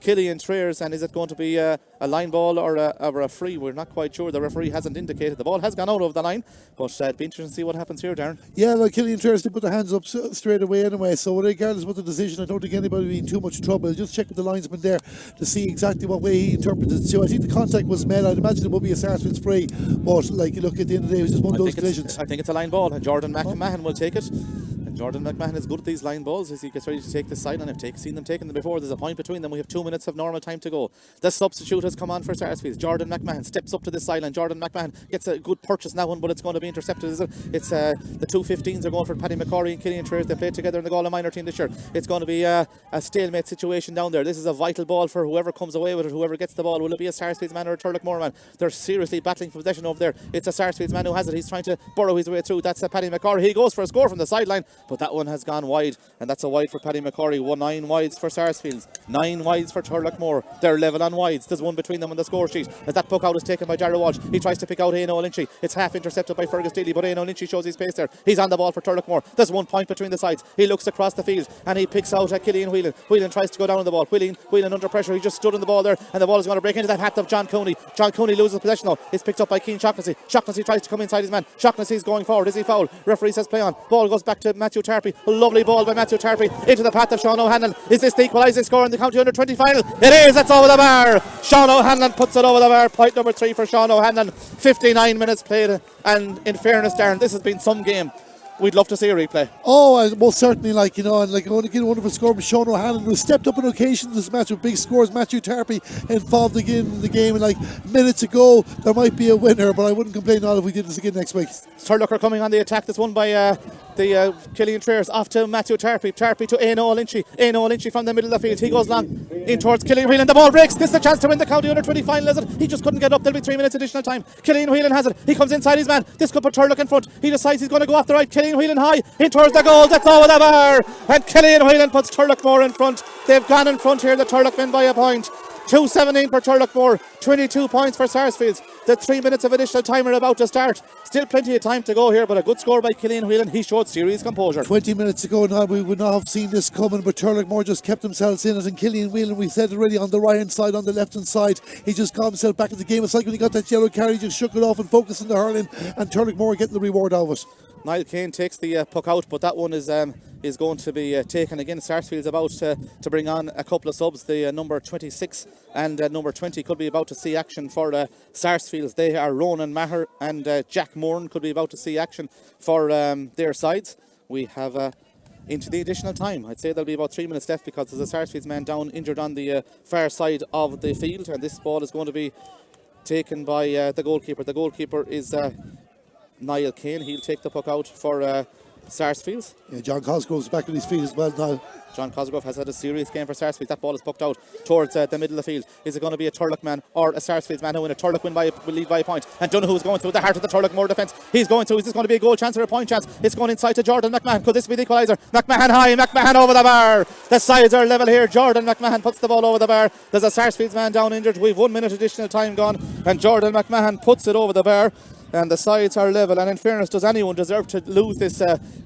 Killian Trears, and is it going to be a line ball or a free? We're not quite sure. The referee hasn't indicated. The ball has gone out over the line, but it'd be interesting to see what happens here, Darren. Yeah, like Killian Trears did put their hands up straight away anyway, so regardless of what the decision, I don't think anybody will be in too much trouble. I'll just check with the linesman there to see exactly what way he interpreted it. So I think the contact was made. I'd imagine it would be a Sarsfields free, but like, look, at the end of the day, it was just one of those collisions. I think it's a line ball, and Jordan McMahon will take it. Jordan McMahon is good at these line balls as he gets ready to take the sideline. I've seen them taking them before. There's a point between them. We have 2 minutes of normal time to go. The substitute has come on for Sarsfields. Jordan McMahon steps up to the sideline. Jordan McMahon gets a good purchase in that one, but it's going to be intercepted, is it? It's the 2:15s are going for Paddy McCorry and Killian Trears. They played together in the Galway minor team this year. It's going to be a stalemate situation down there. This is a vital ball for whoever comes away with it, whoever gets the ball. Will it be a Sarsfields man or a Turloughmore man? They're seriously battling for possession over there. It's a Sarsfields man who has it. He's trying to burrow his way through. That's Paddy McCorry. He goes for a score from the sideline, but that one has gone wide, and that's a wide for Paddy McCorry. 9 wides for Sarsfields, 9 wides for Turloughmore. They're level on wides. There's one between them on the score sheet as that puck out is taken by Darragh Walsh. He tries to pick out Aino Lynchy. It's half intercepted by Fergus Daly, but Aino Lynchy shows his pace there. He's on the ball for Turloughmore. There's 1 point between the sides. He looks across the field and he picks out Killian Whelan. Whelan tries to go down on the ball. Whelan under pressure. He just stood on the ball there, and the ball is going to break into that hat of John Cooney. John Cooney loses possession though. It's picked up by Keane Shaughnessy. Shaughnessy tries to come inside his man. Shaughnessy's going forward. Is he foul? Referee says play on. Ball goes back to Matthew Tarpey. A lovely ball by Matthew Tarpey into the path of Sean O'Hanlon. Is this the equalising score in the county under 20 final? It is. That's over the bar. Sean O'Hanlon puts it over the bar. Point number 3 for Sean O'Hanlon. 59 minutes played, and in fairness, Darren, this has been some game. We'd love to see a replay. Oh, most certainly, and I want to get a wonderful score from Sean O'Hanlon, who stepped up on occasion in this match with big scores. Matthew Tarpey involved again in the game, and minutes ago, there might be a winner, but I wouldn't complain at all if we did this again next week. Turloughmore coming on the attack. That's won by the Killian Trears. Off to Matthew Tarpey. Tarpey to Aino Lynchy. Aino Lynchy from the middle of the field. He goes long in towards Killian Whelan. The ball breaks. This is a chance to win the county under 20 final, is it? He just couldn't get up. There'll be 3 minutes additional time. Killian Whelan has it. He comes inside his man. This could put Turlough in front. He decides he's going to go off the right. Killian Whelan high in towards the goal. That's over the bar. And Killian Whelan puts Turloughmore in front. They've gone in front here. The Turlough men by a point. 2:17 for Turloughmore, 22 points for Sarsfields. The 3 minutes of additional time are about to start. Still plenty of time to go here, but a good score by Killian Whelan. He showed serious composure. 20 minutes ago now, we would not have seen this coming, but Turloughmore just kept themselves in it, and Killian Whelan, we said already, on the right hand side, on the left hand side, he just got himself back in the game. It's like when he got that yellow card, he just shook it off and focused on the hurling, and Turloughmore getting the reward out of it. Niall Kane takes the puck out, but that one is going to be taken again. Sarsfield's about to bring on a couple of subs. The number 26 and number 20 could be about to see action for Sarsfields. They are Ronan Maher and Jack Moran could be about to see action for their sides. We have into the additional time. I'd say there'll be about 3 minutes left because there's a Sarsfields man down injured on the far side of the field, and this ball is going to be taken by the goalkeeper. The goalkeeper is Niall Kane. He'll take the puck out for Sarsfields. Yeah, John Cosgrove's back on his feet as well now. John Cosgrove has had a serious game for Sarsfields. That ball is pucked out towards the middle of the field. Is it going to be a Turlough man or a Sarsfields man who win? A Turlough will lead by a point. And Donoghue is going through the heart of the Turloughmore defence. He's going through. Is this going to be a goal chance or a point chance? It's going inside to Jordan McMahon. Could this be the equaliser? McMahon high. McMahon over the bar. The sides are level here. Jordan McMahon puts the ball over the bar. There's a Sarsfields man down injured. We've 1 minute additional time gone. And Jordan McMahon puts it over the bar. And the sides are level, and in fairness, does anyone deserve to lose this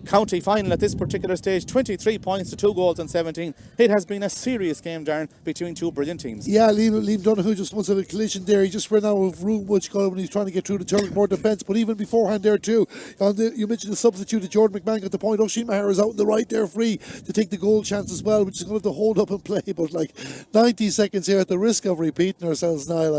county final at this particular stage? 23 points to 2 goals and 17. It has been a serious game, Darren, between two brilliant teams. Yeah, Liam Donoghue just wants to have a collision there. He just ran out of room, when he's trying to get through the Turloughmore defence. But even beforehand there too, you mentioned the substitute of Jordan McMahon got the point. Oisin Maher is out on the right there free to take the goal chance as well, which is going to have to hold up and play. But 90 seconds here at the risk of repeating ourselves now,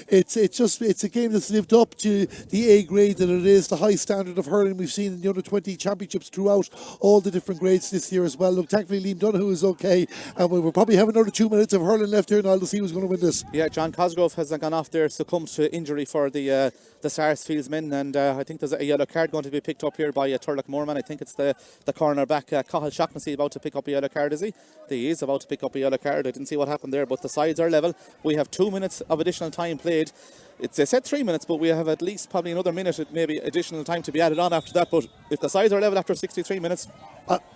it's a game that's lived up to the A grade that it is, the high standard of hurling we've seen in the under-20 championships throughout all the different grades this year as well. Look, thankfully Liam Donoghue is okay, and we'll probably have another 2 minutes of hurling left here now to see who's going to win this. Yeah, John Cosgrove has gone off there, succumbed to injury for the Sarsfields men, and I think there's a yellow card going to be picked up here by Turloughmore man. I think it's the corner back, Cathal Shaughnessy, about to pick up a yellow card, is he? He is about to pick up a yellow card. I didn't see what happened there, but the sides are level. We have 2 minutes of additional time played. They said 3 minutes, but we have at least probably another minute, maybe additional time to be added on after that. But if the sides are level after 63 minutes,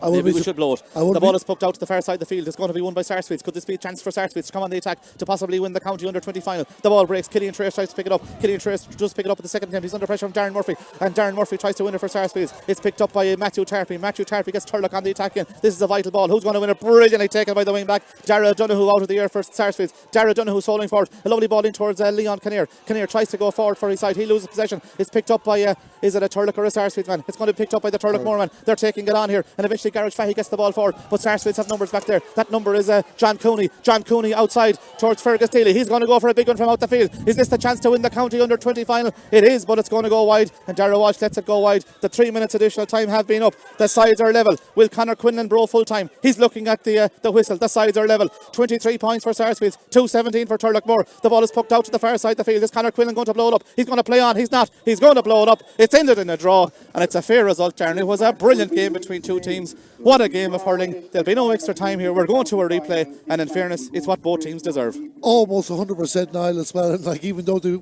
maybe we should blow it. The ball is poked out to the far side of the field. It's going to be won by Sarsfields. Could this be a chance for Sarsfields to come on the attack to possibly win the county under-20 final? The ball breaks. Killian Trace tries to pick it up. Killian Trace does pick it up at the second attempt. He's under pressure from Darren Murphy, and Darren Murphy tries to win it for Sarsfields. It's picked up by Matthew Tarpey. Matthew Tarpey gets Turlough on the attack again. This is a vital ball. Who's going to win it? Brilliantly taken by the wing back, Dara Donoghue, out of the air for Sarsfields. Dara Donoghue holding forward. A lovely ball in towards Leon Kinnear. Kinnear tries to go forward for his side. He loses possession. It's picked up by is it a Turlough or a Sarsfields man? It's going to be picked up by the Turloughmore man. They're taking it on here, and eventually Garage Fahy gets the ball forward, but Sarsfields have numbers back there. That number is John Cooney. John Cooney outside towards Fergus Daly. He's going to go for a big one from out the field. Is this the chance to win the county under-20 final? It is, but it's going to go wide, and Dara Walsh lets it go wide. The 3 minutes additional time have been up. The sides are level. Will Conor Quinlan blow full time? He's looking at the whistle. The sides are level. 23 points for Sarsfields, 2-17 for Turloughmore. The ball is poked out to the far side of the field. Is Conor Quinlan going to blow it up? He's going to play on. He's not. He's going to blow it up. It's ended in a draw, and it's a fair result, Darren. It was a brilliant game between two teams. What a game of hurling. There'll be no extra time here. We're going to a replay, and in fairness, it's what both teams deserve. Almost 100% Niall as well, and like even though the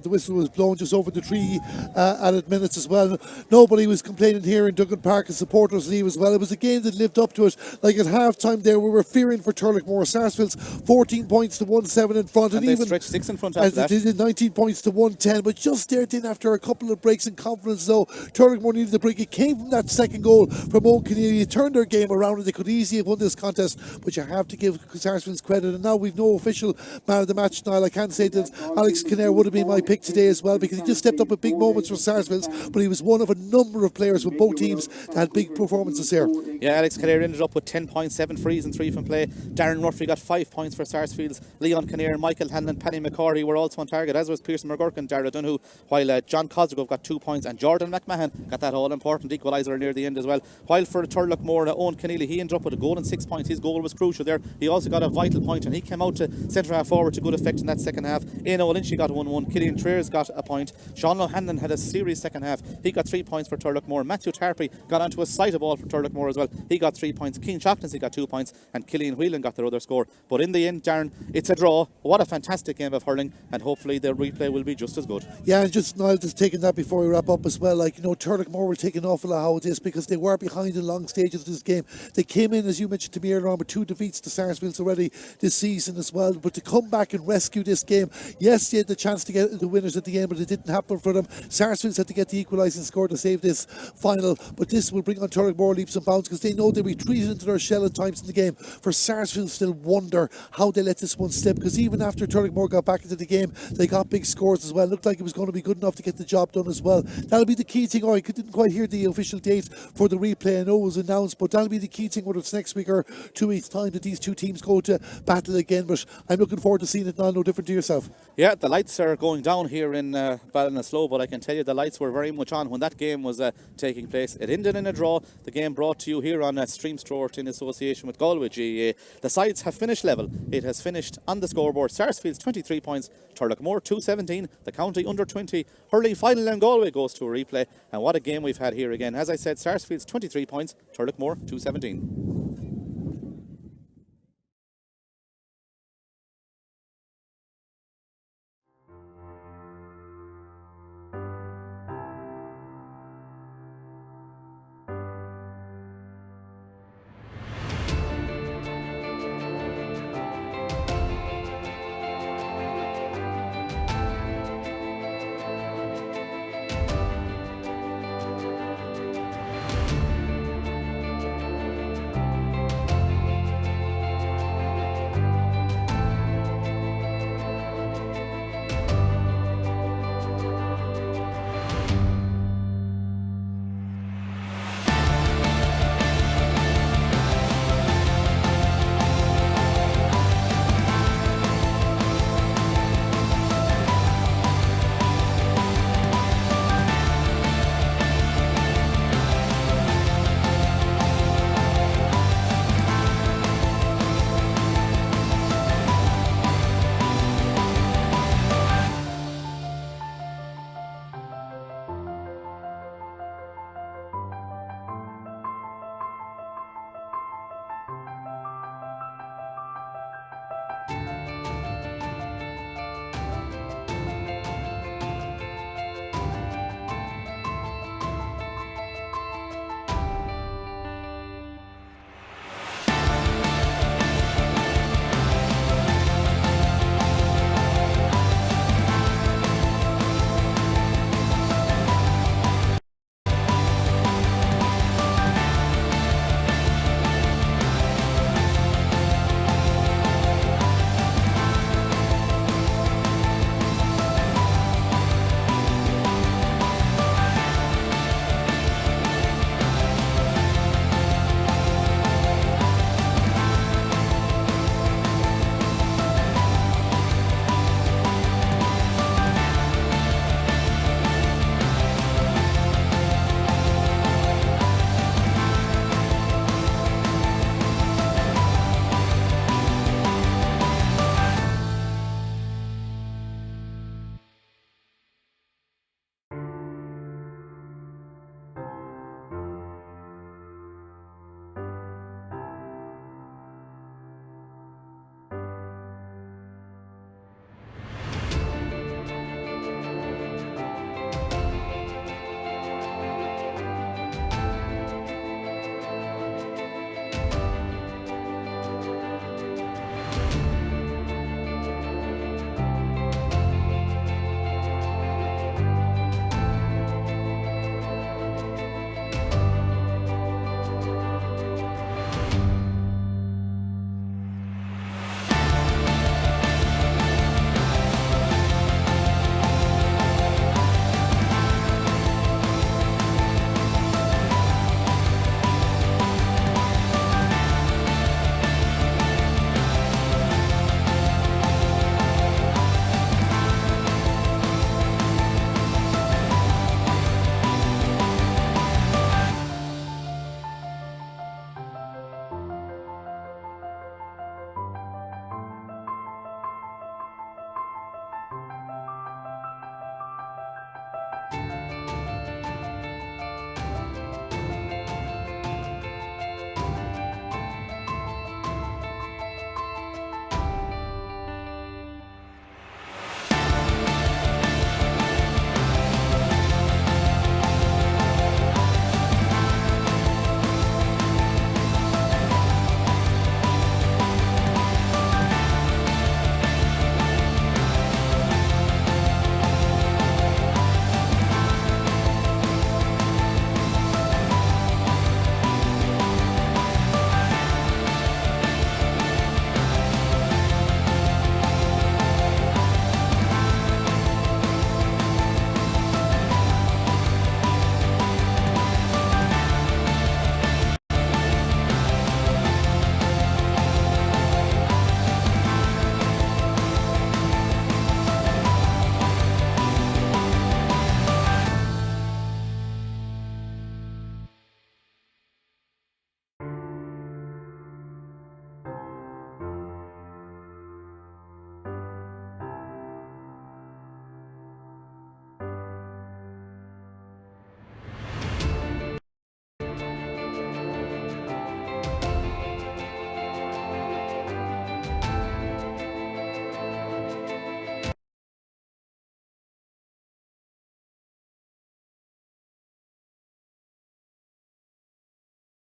whistle was blown just over the 3 added minutes as well, nobody was complaining here in Duggan Park, and supporters leave as well. It was a game that lived up to it. Like at half time there, we were fearing for Turloughmore. Sarsfields 14 points to 1-7 in front, and they even stretched 6 in front after that. They did 19 points to 1-10, but just there then after a couple of breaks in confidence though, Turloughmore needed the break. It came from that second goal from Owen Keneally. He turned their game around, and they could easily have won this contest, but you have to give Sarsfields credit. And now we've no official man of the match. Now I can't say that Alex Kinnear would have been my pick today as well, because he just stepped up at big moments for Sarsfields, but he was one of a number of players with both teams that had big performances here. Yeah, Alex Kinnear ended up with 10 points, 7 frees and 3 from play. Darren Murphy got 5 points for Sarsfields. Leon Kinnear, Michael Hanlon, Paddy McCorry were also on target, as was Pearson McGurk and Dara Donoghue, while John Cosgrove got 2 points, and Jordan McMahon got that all-important equaliser near the end as well. While for Turloughmore, Owen Keneally, he ended up with a goal and 6 points. His goal was crucial there. He also got a vital point, and he came out to centre half forward to good effect in that second half. Aino Lynch got 1-1. Killian Traers got a point. Sean O'Hanlon had a serious second half. He got 3 points for Turloughmore. Matthew Tarpey got onto a sight of ball for Turloughmore as well. He got 3 points. Keane Shaughnessy got 2 points, and Killian Whelan got their other score. But in the end, Darren, it's a draw. What a fantastic game of hurling, and hopefully the replay will be just as good. Yeah, and just Niall, just taking that before we wrap up as well, like, you know, Turloughmore will take an awful lot out of this, because they were behind in long stages of this game. They came in, as you mentioned to me earlier on, with 2 defeats to Sarsfields already this season as well, but to come back and rescue this game, yes, they had the chance to get the winners at the end, but it didn't happen for them. Sarsfields had to get the equalising score to save this final, but this will bring on Turloughmore leaps and bounds, because they know they retreated into their shell at times in the game. For Sarsfields, still wonder how they let this one slip, because even after Turloughmore got back into the game, they got big scores as well. It looked like it was going to be good enough to get the job done as well. That'll be the key thing. I didn't quite hear the official date for the replay. I know it was announced, but that'll be the key thing, whether it's next week or 2 weeks' time, that these two teams go to battle again. But I'm looking forward to seeing it now. No different to yourself. Yeah, the lights are going down here in Ballinasloe, but I can tell you the lights were very much on when that game was taking place. It ended in a draw. The game brought to you here on Stream Sport in association with Galway GAA. The sides have finished level. It has finished on the scoreboard. Sarsfields 23 points, Turloughmore 2-17. The county under-20 hurling final in Galway goes to a replay. And what a game we've had here again. As I said, Sarsfields 23 points, Turloughmore 2-17.